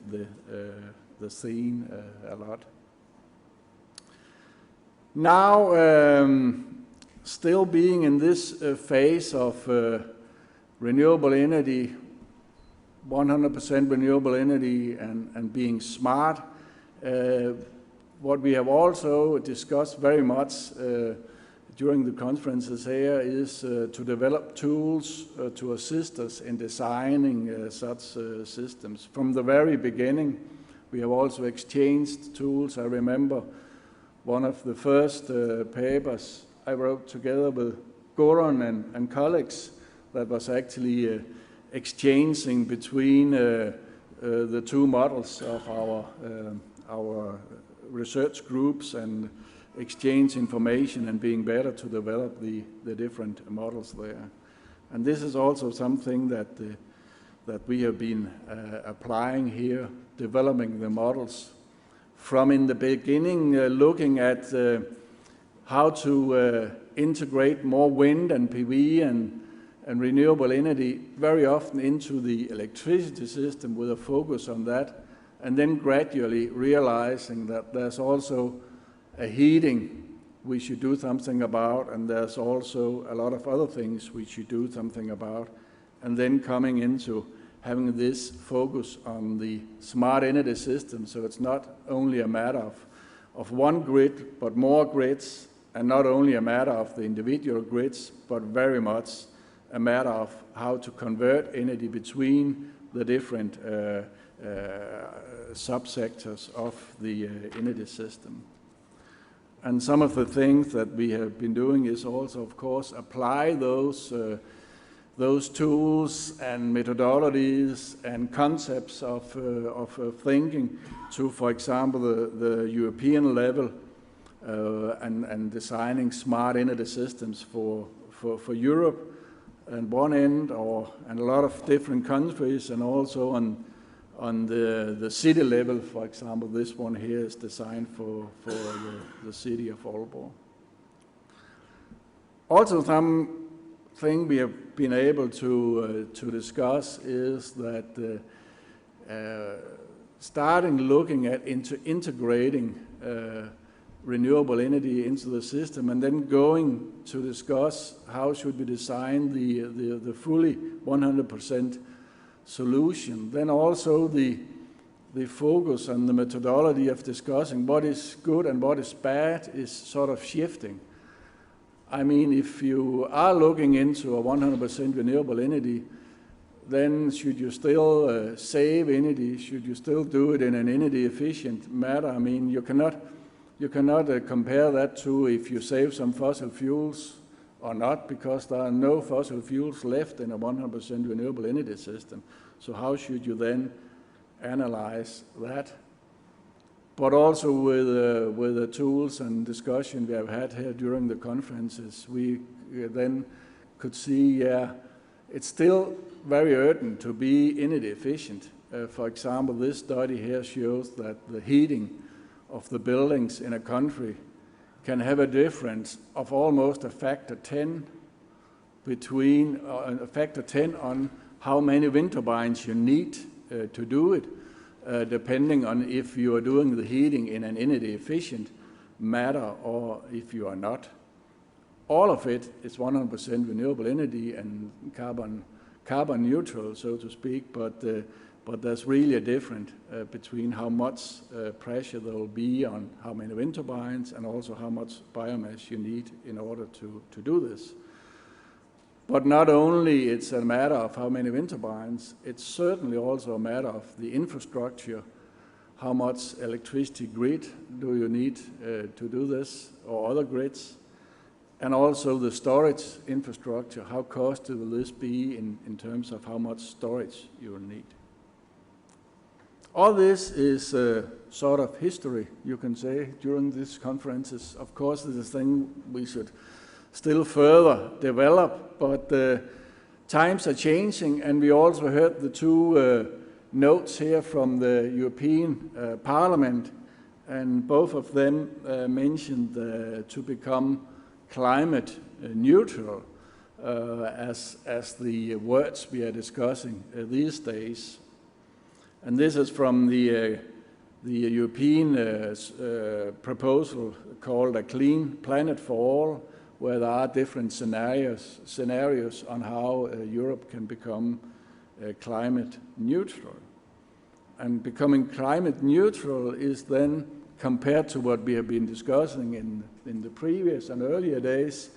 the scene a lot. Now, still being in this phase of renewable energy, 100% renewable energy and being smart, what we have also discussed very much during the conferences here is to develop tools to assist us in designing such systems. From the very beginning, we have also exchanged tools. I remember one of the first papers I wrote together with Goran and colleagues that was actually exchanging between the two models of our research groups and exchange information and being better to develop the different models there. And this is also something that we have been applying here, developing the models from in the beginning, looking at how to integrate more wind and PV and renewable energy very often into the electricity system with a focus on that, and then gradually realizing that there's also a heating we should do something about, and there's also a lot of other things we should do something about, and then coming into having this focus on the smart energy system, so it's not only a matter of one grid, but more grids, and not only a matter of the individual grids, but very much a matter of how to convert energy between the different subsectors of the energy system. And some of the things that we have been doing is also, of course, apply those tools and methodologies and concepts of thinking to, for example, the European level and designing smart energy systems for Europe and one end, and a lot of different countries, and also on the city level. For example, this one here is designed for the city of Aalborg. Also, something we have been able to discuss is that starting looking at integrating renewable energy into the system, and then going to discuss how should we design the fully 100% solution. Then also the focus on the methodology of discussing what is good and what is bad is sort of shifting. I mean, if you are looking into a 100% renewable energy, then should you still save energy? Should you still do it in an energy efficient manner? I mean, you cannot compare that to if you save some fossil fuels or not, because there are no fossil fuels left in a 100% renewable energy system. So how should you then analyze that? But also with the tools and discussion we have had here during the conferences, we then could see, it's still very urgent to be energy efficient. For example, this study here shows that the heating of the buildings in a country can have a difference of almost a factor 10 between a factor 10 on how many wind turbines you need to do it, depending on if you are doing the heating in an energy efficient manner or if you are not. All of it is 100% renewable energy and carbon neutral, so to speak, but there's really a difference between how much pressure there will be on how many wind turbines and also how much biomass you need in order to do this. But not only it's a matter of how many wind turbines, it's certainly also a matter of the infrastructure. How much electricity grid do you need to do this, or other grids? And also the storage infrastructure. How costly will this be in terms of how much storage you will need? All this is sort of history, you can say, during these conferences. Of course, this is a thing we should still further develop, but times are changing, and we also heard the two notes here from the European Parliament, and both of them mentioned to become climate neutral as the words we are discussing these days. And this is from the European proposal called A Clean Planet for All, where there are different scenarios on how Europe can become climate neutral. And becoming climate neutral is then, compared to what we have been discussing in the previous and earlier days,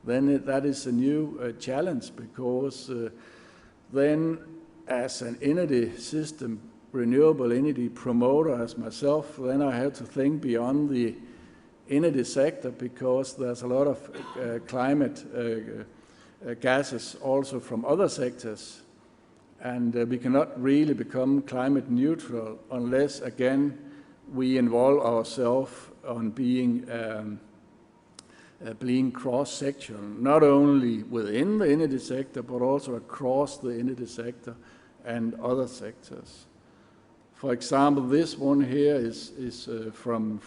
then that is a new challenge, because then as an energy system, renewable energy promoter as myself, then I have to think beyond the energy sector, because there's a lot of climate gases also from other sectors. And we cannot really become climate neutral unless, again, we involve ourselves on being cross-sectional, not only within the energy sector, but also across the energy sector and other sectors. For example, this one here is from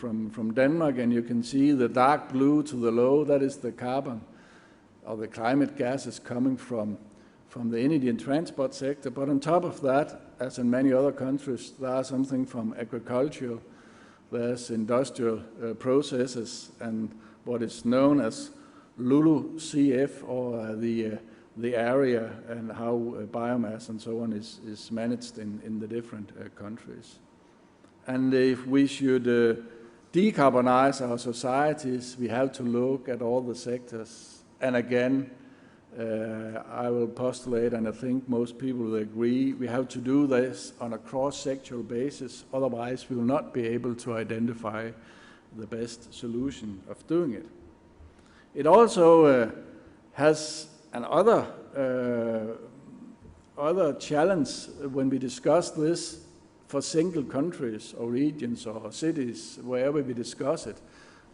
Denmark, and you can see the dark blue to the low, that is the carbon or the climate gases coming from the energy and transport sector. But on top of that, as in many other countries, there are something from agriculture, there's industrial processes, and what is known as LULUCF, or the area and how biomass and so on is managed in the different countries. And if we should decarbonize our societies, we have to look at all the sectors. And again, I will postulate, and I think most people will agree, we have to do this on a cross-sectoral basis, otherwise we will not be able to identify the best solution of doing it. It also has another other challenge when we discuss this for single countries or regions or cities, wherever we discuss it.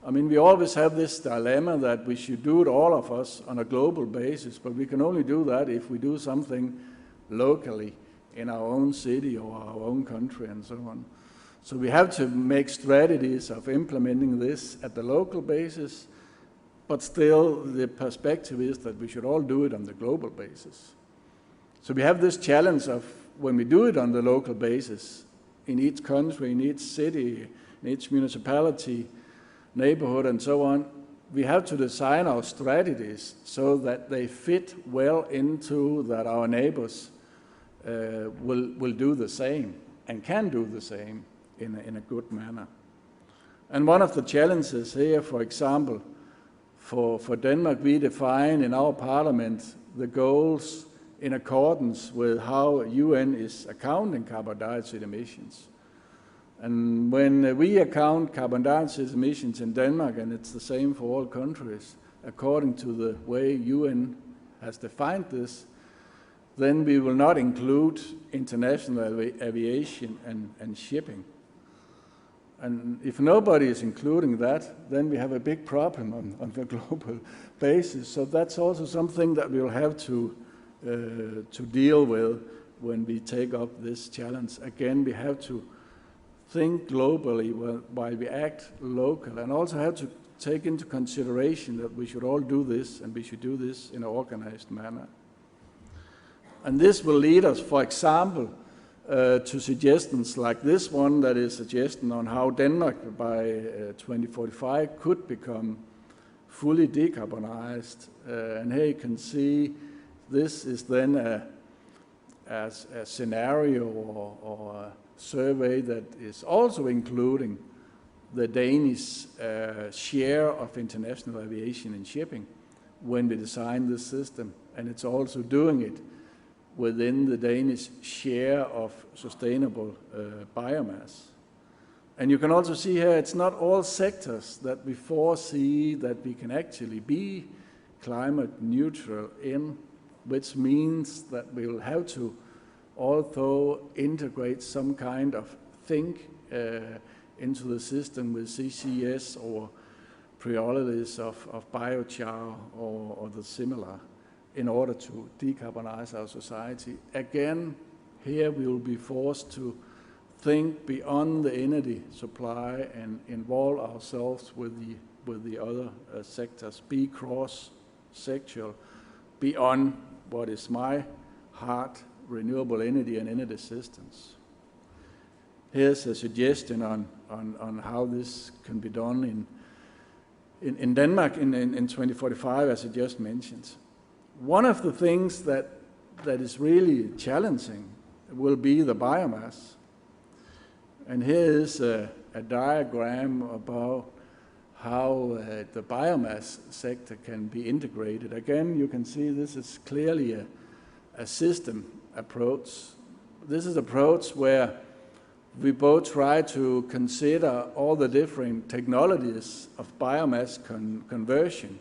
I mean, we always have this dilemma that we should do it, all of us, on a global basis, but we can only do that if we do something locally in our own city or our own country and so on. So we have to make strategies of implementing this at the local basis, but still the perspective is that we should all do it on the global basis. So we have this challenge of, when we do it on the local basis, in each country, in each city, in each municipality, neighborhood and so on, we have to design our strategies so that they fit well into that our neighbors will do the same and can do the same in a good manner. And one of the challenges here, for example, For Denmark, we define in our parliament the goals in accordance with how UN is accounting carbon dioxide emissions. And when we account carbon dioxide emissions in Denmark, and it's the same for all countries, according to the way UN has defined this, then we will not include international aviation and shipping. And if nobody is including that, then we have a big problem on the global basis. So that's also something that we'll have to deal with when we take up this challenge. Again, we have to think globally while we act local, and also have to take into consideration that we should all do this, and we should do this in an organized manner. And this will lead us, for example, to suggestions like this one that is suggesting on how Denmark by 2045 could become fully decarbonized. And here you can see this is then a scenario or a survey that is also including the Danish share of international aviation and shipping when we design this system. And it's also doing it within the Danish share of sustainable biomass. And you can also see here it's not all sectors that we foresee that we can actually be climate neutral in, which means that we will have to also integrate some kind of think into the system with CCS or pyrolysis of biochar or the similar, in order to decarbonize our society. Again, here we will be forced to think beyond the energy supply and involve ourselves with the other sectors, be cross-sectoral, beyond what is my heart, renewable energy and energy systems. Here's a suggestion on how this can be done in Denmark in 2045, as I just mentioned. One of the things that is really challenging will be the biomass. And here is a diagram about how the biomass sector can be integrated. Again, you can see this is clearly a system approach. This is an approach where we both try to consider all the different technologies of biomass conversion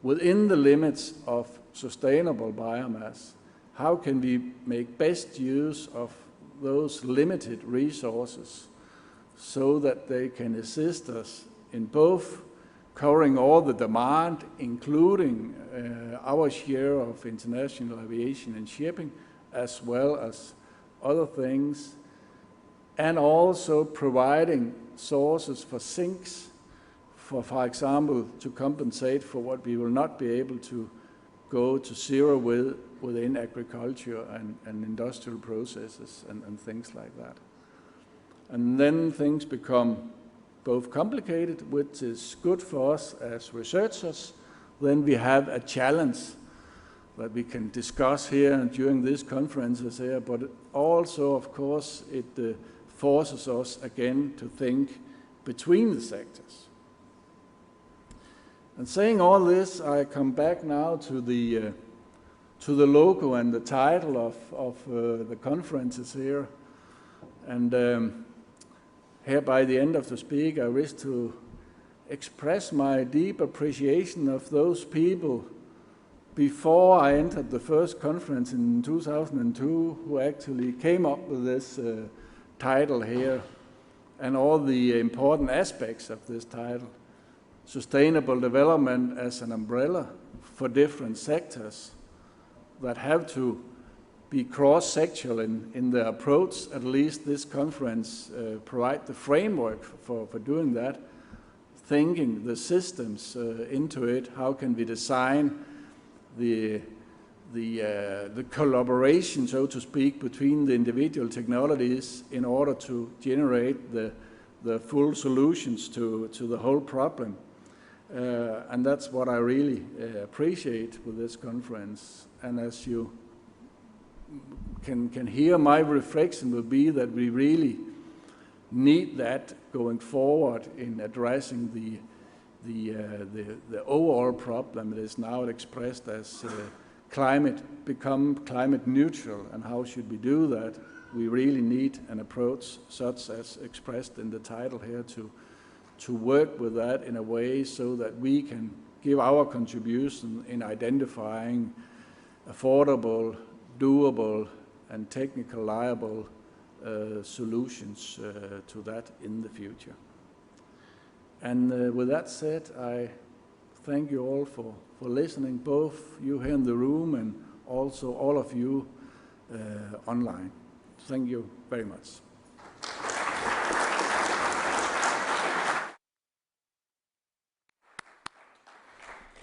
within the limits of sustainable biomass. How can we make best use of those limited resources so that they can assist us in both covering all the demand, including our share of international aviation and shipping, as well as other things, and also providing sources for sinks, for example, to compensate for what we will not be able to go to zero within agriculture and industrial processes and things like that. And then things become both complicated, which is good for us as researchers. Then we have a challenge that we can discuss here and during these conferences here, but also, of course, it forces us again to think between the sectors. And saying all this, I come back now to the logo and the title of the conferences here. And here by the end of the speak, I wish to express my deep appreciation of those people before I entered the first conference in 2002 who actually came up with this title here and all the important aspects of this title. Sustainable development as an umbrella for different sectors that have to be cross-sectoral in their approach. At least this conference provide the framework for doing that, thinking the systems into it. How can we design the collaboration, so to speak, between the individual technologies in order to generate the full solutions to the whole problem. And that's what I really appreciate with this conference. And as you can hear, my reflection will be that we really need that going forward in addressing the overall problem is now expressed as become climate neutral, and how should we do that? We really need an approach such as expressed in the title here to work with that in a way so that we can give our contribution in identifying affordable, doable, and technically liable solutions to that in the future. And with that said, I thank you all for listening, both you here in the room and also all of you online. Thank you very much.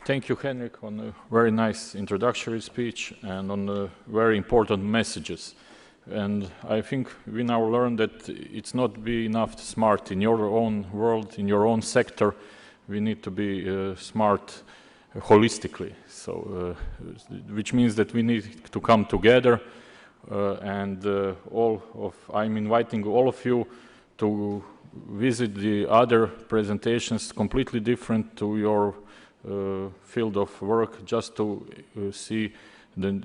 Thank you, Henrik, on a very nice introductory speech and on the very important messages. And I think we now learned that it's not be enough smart in your own world, in your own sector. We need to be smart holistically. So, which means that we need to come together. I'm inviting all of you to visit the other presentations completely different to your field of work, just to see the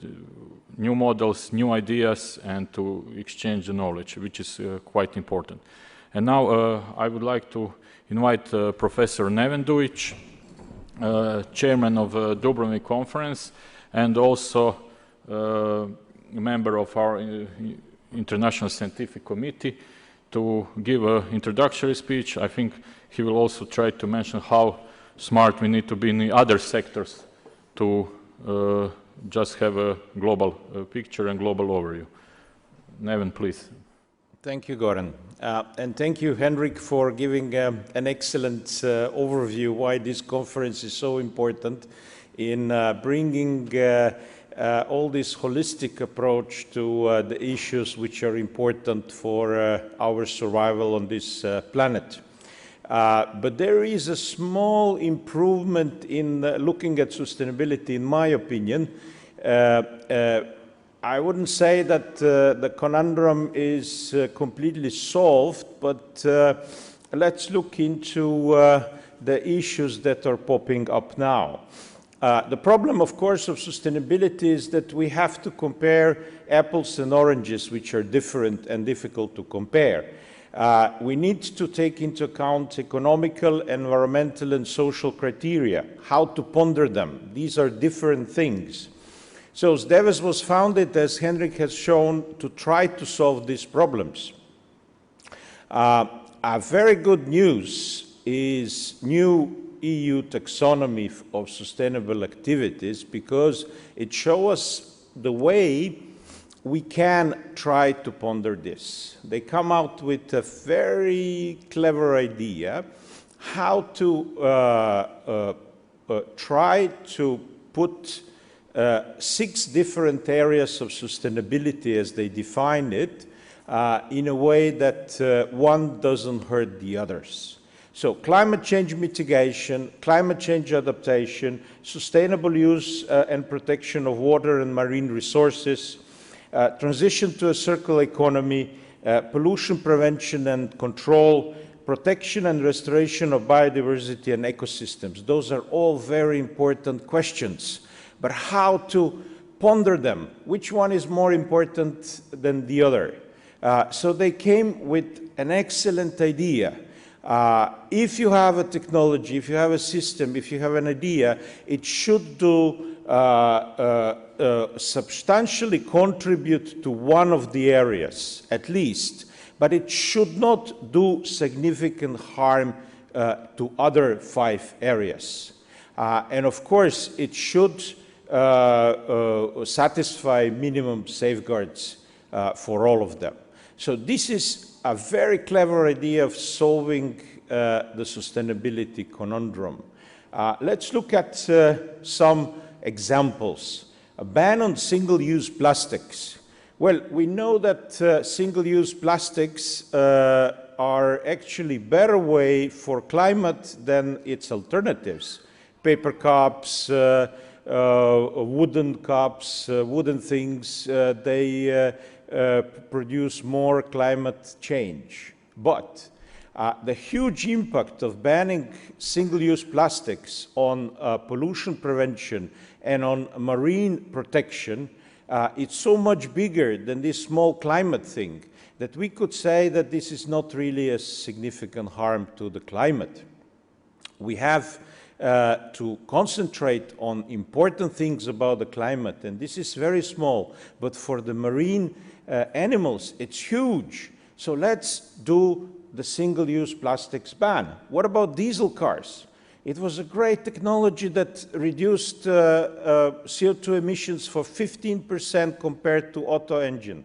new models, new ideas, and to exchange the knowledge, which is quite important. And now I would like to invite Professor Neven Dujic, chairman of Dubrovnik conference, and also a member of our International Scientific Committee, to give an introductory speech. I think he will also try to mention how smart we need to be in the other sectors to just have a global picture and global overview. Neven, please. Thank you, Goran. And thank you, Henrik, for giving an excellent overview why this conference is so important in bringing all this holistic approach to the issues which are important for our survival on this planet. But there is a small improvement in looking at sustainability, in my opinion. I wouldn't say that the conundrum is completely solved, but let's look into the issues that are popping up now. The problem, of course, of sustainability is that we have to compare apples and oranges, which are different and difficult to compare. We need to take into account economical, environmental, and social criteria, how to ponder them. These are different things. So SDEWES was founded, as Henrik has shown, to try to solve these problems. Very good news is new EU taxonomy of sustainable activities, because it shows us the way we can try to ponder this. They come out with a very clever idea how to try to put 6 different areas of sustainability, as they define it, in a way that one doesn't hurt the others. So climate change mitigation, climate change adaptation, sustainable use and protection of water and marine resources, transition to a circular economy, pollution prevention and control, protection and restoration of biodiversity and ecosystems. Those are all very important questions. But how to ponder them? Which one is more important than the other? So they came with an excellent idea. If you have a technology, if you have a system, if you have an idea, it should do substantially contribute to one of the areas, at least, but it should not do significant harm to other 5 areas. And of course, it should satisfy minimum safeguards for all of them. So this is a very clever idea of solving the sustainability conundrum. Let's look at some examples. A ban on single-use plastics. Well, we know that single-use plastics are actually a better way for climate than its alternatives. Paper cups, wooden cups, wooden things, they produce more climate change. But The huge impact of banning single-use plastics on pollution prevention and on marine protection, it's so much bigger than this small climate thing that we could say that this is not really a significant harm to the climate. We have to concentrate on important things about the climate, and this is very small, but for the marine animals, it's huge. So let's do the single-use plastics ban. What about diesel cars? It was a great technology that reduced CO2 emissions for 15% compared to auto engine.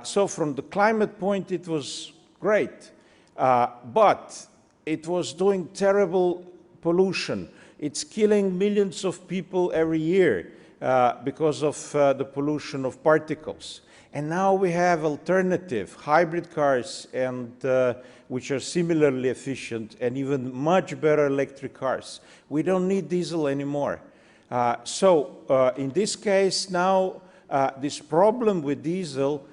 So from the climate point, it was great, but it was doing terrible pollution. It's killing millions of people every year because of the pollution of particles. And now we have alternative hybrid cars and which are similarly efficient and even much better electric cars. We don't need diesel anymore. So in this case now, this problem with diesel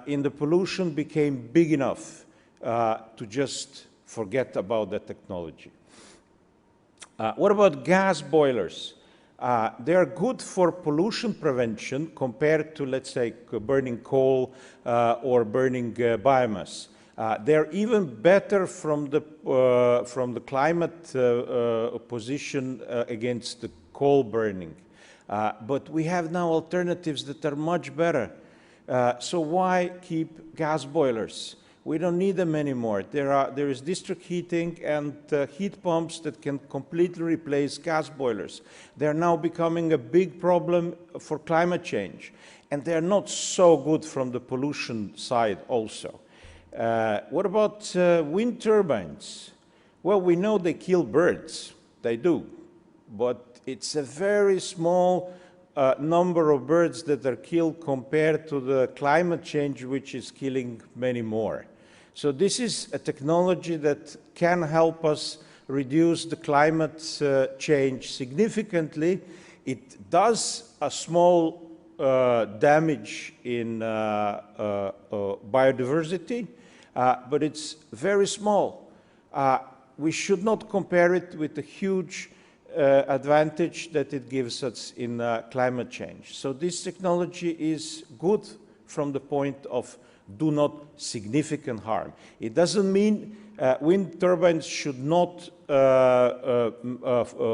in the pollution became big enough to just forget about the technology. What about gas boilers? They are good for pollution prevention compared to, let's say, burning coal or burning biomass. They're even better from the climate position against the coal burning. But we have now alternatives that are much better. So why keep gas boilers? We don't need them anymore. There is district heating and heat pumps that can completely replace gas boilers. They're now becoming a big problem for climate change. And they're not so good from the pollution side also. What about wind turbines? Well, we know they kill birds. They do. But it's a very small number of birds that are killed compared to the climate change, which is killing many more. So this is a technology that can help us reduce the climate change significantly. It does a small damage in biodiversity, but it's very small. We should not compare it with the huge advantage that it gives us in climate change. So this technology is good from the point of do not significant harm. It doesn't mean wind turbines should not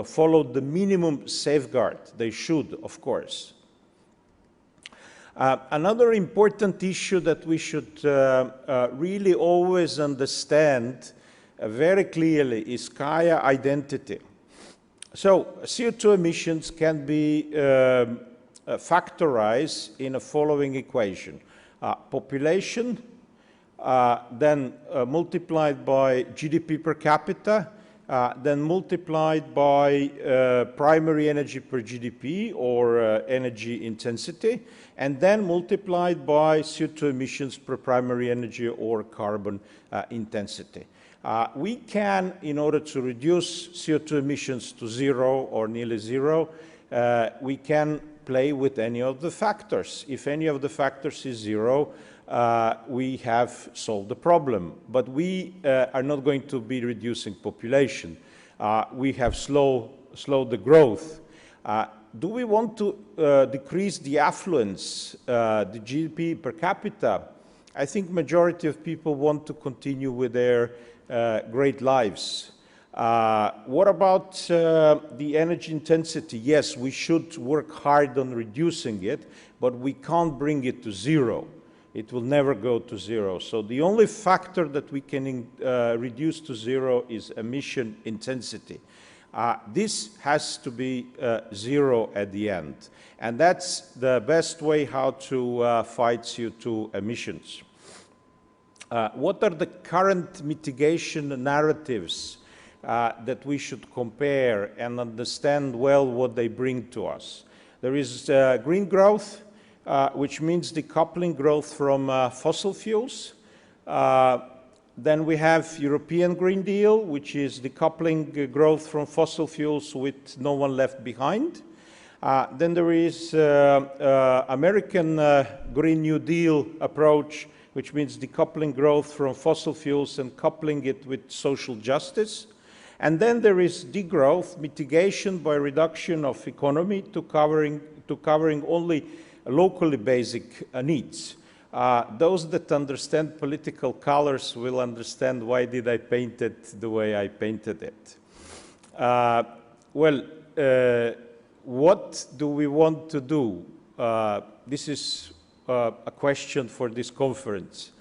follow the minimum safeguard. They should, of course. Another important issue that we should really always understand very clearly is Kaya identity. So CO2 emissions can be factorized in a following equation. Population, then multiplied by GDP per capita, then multiplied by primary energy per GDP or energy intensity, and then multiplied by CO2 emissions per primary energy or carbon intensity. We can, in order to reduce CO2 emissions to zero or nearly zero, we can play with any of the factors. If any of the factors is zero, we have solved the problem. But we are not going to be reducing population. We have slowed the growth. Do we want to decrease the affluence, the GDP per capita? I think majority of people want to continue with their great lives. What about the energy intensity? Yes, we should work hard on reducing it, but we can't bring it to zero. It will never go to zero. So the only factor that we can reduce to zero is emission intensity. This has to be zero at the end. And that's the best way how to fight CO2 emissions. What are the current mitigation narratives that we should compare and understand well what they bring to us? There is green growth, which means decoupling growth from fossil fuels. Then we have European Green Deal, which is decoupling growth from fossil fuels with no one left behind. Then there is American Green New Deal approach, which means decoupling growth from fossil fuels and coupling it with social justice. And then there is degrowth, mitigation by reduction of economy to covering only locally basic needs. Those that understand political colors will understand why did I paint it the way I painted it. What do we want to do? This is a question for this conference,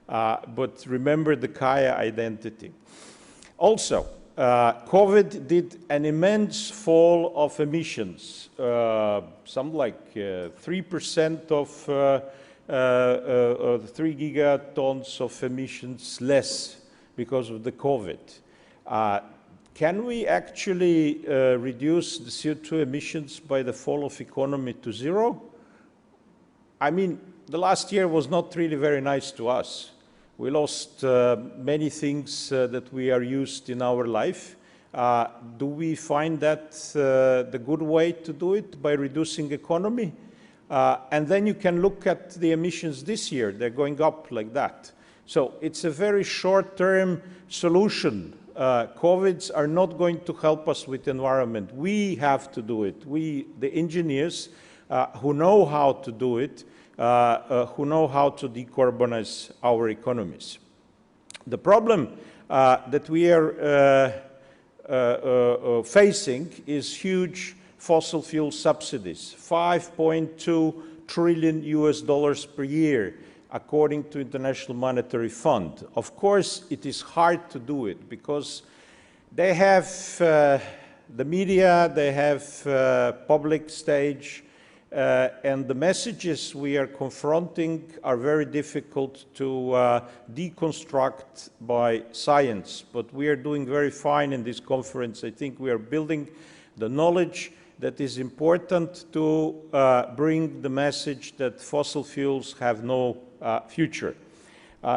but remember the Kaya identity. Also, COVID did an immense fall of emissions, some like 3% of 3 gigatons of emissions less because of the COVID. Can we actually reduce the CO2 emissions by the fall of economy to zero? I mean, the last year was not really very nice to us. We lost many things that we are used in our life. Do we find that the good way to do it, by reducing economy? And then you can look at the emissions this year. They're going up like that. So it's a very short-term solution. COVIDs are not going to help us with the environment. We have to do it. We, the engineers who know how to do it, who know how to decarbonize our economies. The problem that we are facing is huge fossil fuel subsidies, $5.2 trillion per year, according to International Monetary Fund. Of course, it is hard to do it because they have the media, they have public stage, and the messages we are confronting are very difficult to deconstruct by science. But we are doing very fine in this conference. I think we are building the knowledge that is important to bring the message that fossil fuels have no future.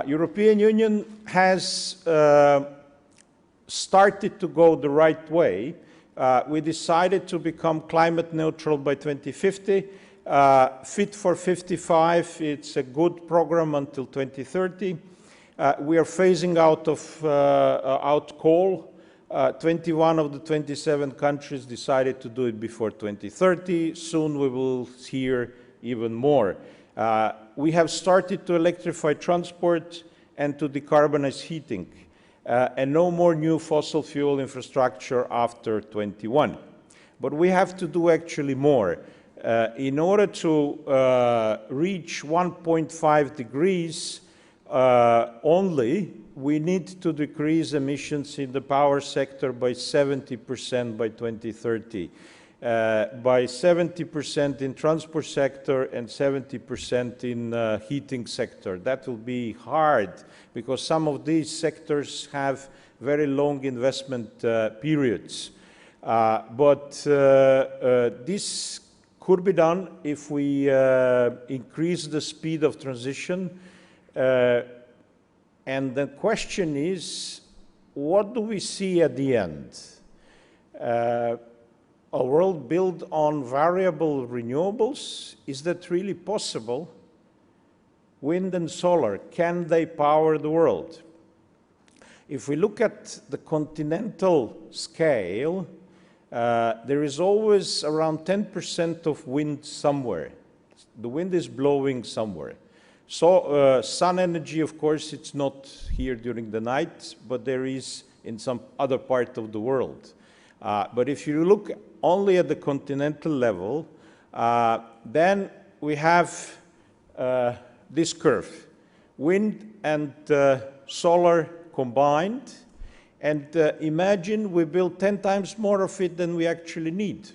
European Union has started to go the right way. We decided to become climate neutral by 2050. Fit for 55, it's a good program until 2030. We are phasing out coal. 21 of the 27 countries decided to do it before 2030. Soon we will hear even more. We have started to electrify transport and to decarbonize heating. And no more new fossil fuel infrastructure after 21. But we have to do actually more. In order to reach 1.5 degrees only, we need to decrease emissions in the power sector by 70% by 2030, by 70% in transport sector and 70% in heating sector. That will be hard because some of these sectors have very long investment periods. But this could be done if we increase the speed of transition. And the question is, what do we see at the end? A world built on variable renewables, is that really possible? Wind and solar, can they power the world? If we look at the continental scale, there is always around 10% of wind somewhere. The wind is blowing somewhere. So sun energy, of course, it's not here during the night, but there is in some other part of the world. But if you look only at the continental level, then we have this curve, wind and solar combined, and imagine we build 10 times more of it than we actually need.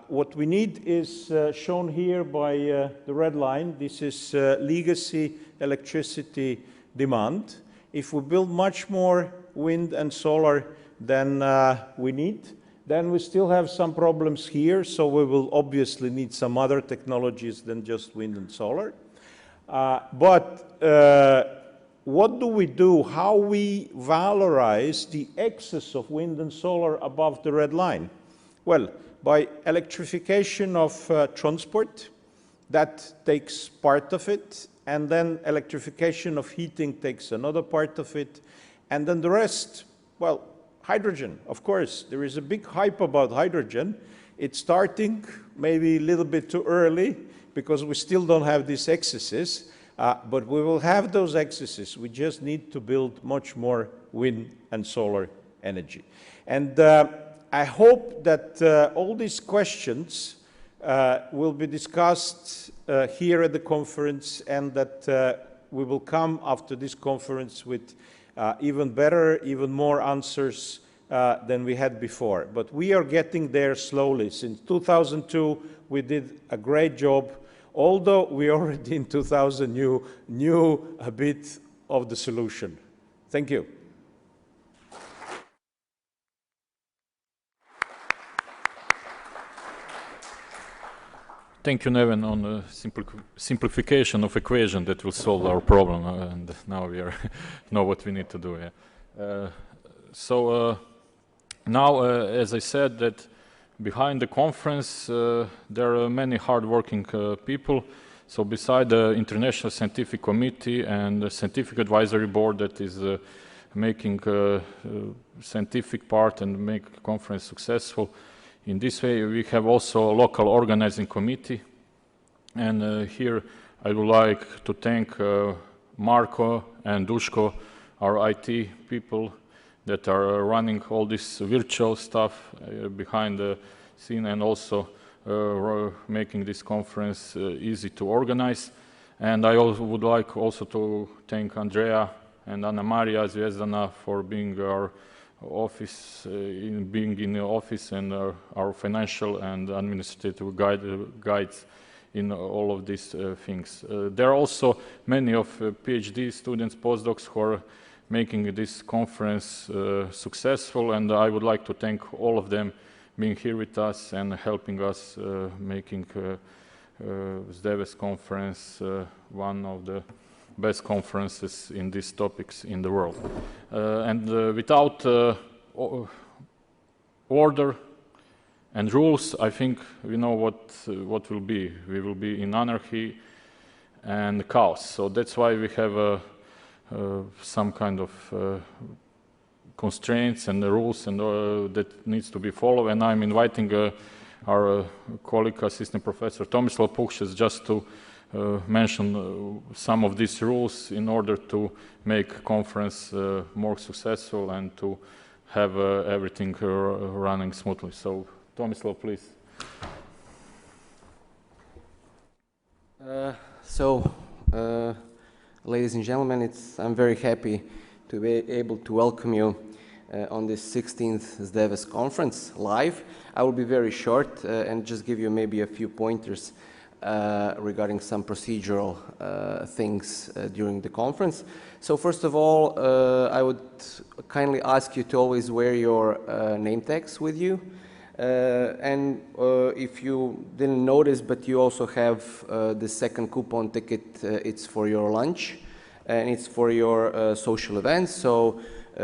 What we need is shown here by the red line. This is legacy electricity demand. If we build much more wind and solar than we need, then we still have some problems here, so we will obviously need some other technologies than just wind and solar. But what do we do? How we valorize the excess of wind and solar above the red line? Well, by electrification of transport, that takes part of it, and then electrification of heating takes another part of it, and then the rest, well, hydrogen, of course. There is a big hype about hydrogen. It's starting maybe a little bit too early because we still don't have these excesses, but we will have those excesses. We just need to build much more wind and solar energy. And I hope that all these questions will be discussed here at the conference, and that we will come after this conference with even better, even more answers than we had before. But we are getting there slowly. Since 2002, we did a great job, although we already in 2000 knew a bit of the solution. Thank you. Thank you, Neven, on the simplification of equation that will solve our problem, and now we know what we need to do. Yeah. Now, as I said, that behind the conference there are many hard-working people. So beside the International Scientific Committee and the Scientific Advisory Board that is making scientific part and make the conference successful, in this way we have also a local organizing committee. And here I would like to thank Marko and Duško, our IT people, that are running all this virtual stuff behind the scene, and also making this conference easy to organize. And I also would like also to thank Andrea and Anna Maria Zvijezdana for being our office, being in the office, and our financial and administrative guides in all of these things. There are also many of PhD students, postdocs, who are making this conference successful, and I would like to thank all of them being here with us and helping us making SDEWES conference one of the best conferences in these topics in the world. Without order and rules, I think we know what will be. We will be in anarchy and chaos. So that's why we have some kind of constraints and the rules and that needs to be followed. And I'm inviting our colleague, assistant professor Tomislav Pukšec, just to mention some of these rules in order to make conference more successful and to have everything running smoothly. So, Tomislav, please. Ladies and gentlemen, I'm very happy to be able to welcome you on this 16th SDEWES conference live. I will be very short and just give you maybe a few pointers regarding some procedural things during the conference. So first of all, I would kindly ask you to always wear your name tags with you. And if you didn't notice, but you also have the second coupon ticket, it's for your lunch and it's for your social events. So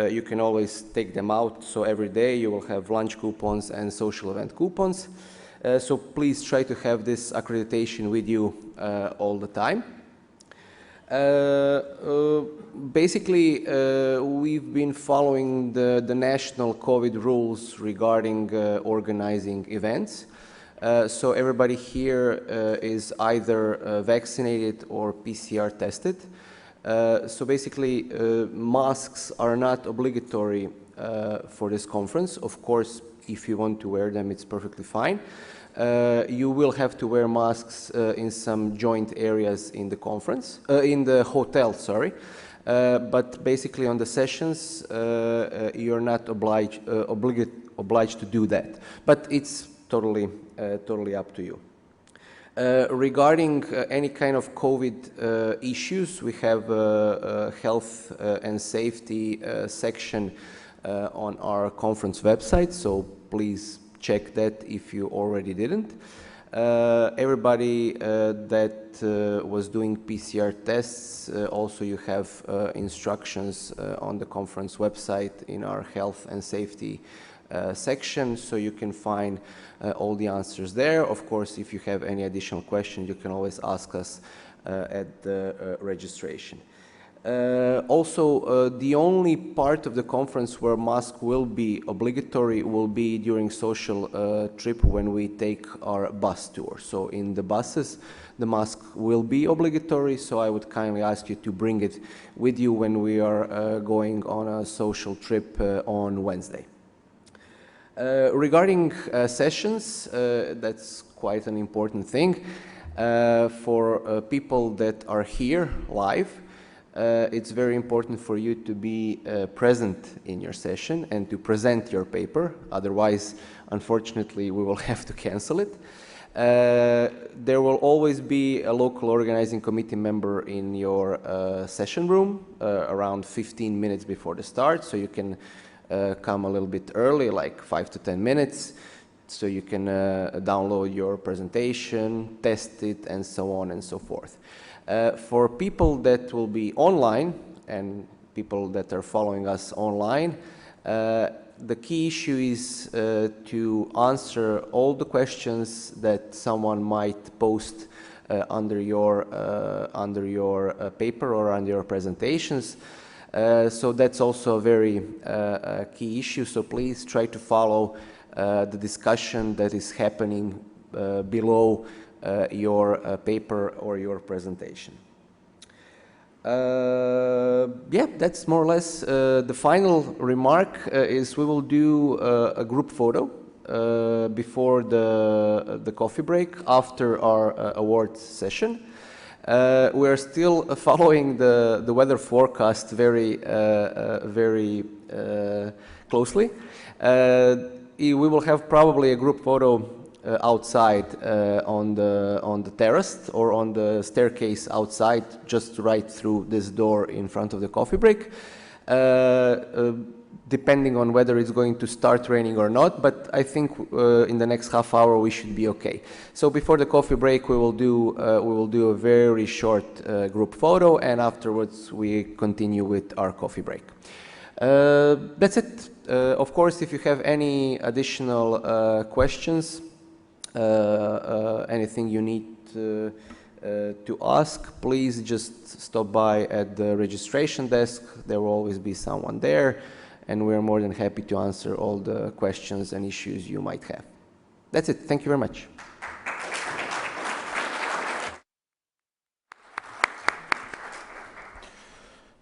you can always take them out. So every day you will have lunch coupons and social event coupons. So please try to have this accreditation with you all the time. Basically, we've been following the national COVID rules regarding organizing events. So everybody here is either vaccinated or PCR tested. So basically, masks are not obligatory for this conference. Of course, if you want to wear them, it's perfectly fine. You will have to wear masks in some joint areas in the conference, in the hotel, sorry. But basically on the sessions, you're not obliged to do that. But it's totally up to you. Regarding any kind of COVID issues, we have a health and safety section on our conference website, so please check that if you already didn't. Everybody that was doing PCR tests, also you have instructions on the conference website in our health and safety section, so you can find all the answers there. Of course, if you have any additional questions, you can always ask us at the registration. Also, the only part of the conference where mask will be obligatory will be during social trip when we take our bus tour. So in the buses, the mask will be obligatory, so I would kindly ask you to bring it with you when we are going on a social trip on Wednesday. Regarding sessions, that's quite an important thing. For people that are here live, it's very important for you to be present in your session and to present your paper. Otherwise, unfortunately, we will have to cancel it. There will always be a local organizing committee member in your session room around 15 minutes before the start, so you can come a little bit early, like 5 to 10 minutes, so you can download your presentation, test it, and so on and so forth. For people that will be online and people that are following us online, the key issue is to answer all the questions that someone might post under your paper or under your presentations. So that's also a very key issue, so please try to follow the discussion that is happening below your paper or your presentation. Yeah, that's more or less the final remark is we will do a group photo before the coffee break after our awards session. We are still following the weather forecast very closely. We will have probably a group photo outside on the terrace or on the staircase outside, just right through this door in front of the coffee break, depending on whether it's going to start raining or not, but I think in the next half hour we should be okay. So before the coffee break we will do a very short group photo, and afterwards we continue with our coffee break. That's it. Of course, if you have any additional questions, anything you need to ask, please just stop by at the registration desk. There will always be someone there, and we're more than happy to answer all the questions and issues you might have. That's it. Thank you very much.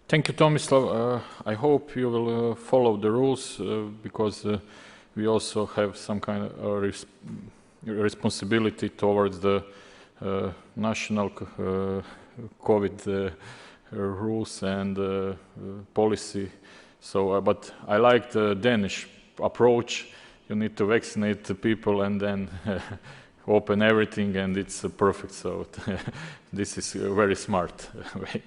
Thank you, Tomislav. I hope you will follow the rules because we also have some kind of responsibility towards the national COVID rules and policy. So, but I like the Danish approach. You need to vaccinate the people and then open everything, and it's perfect. So this is a very smart way.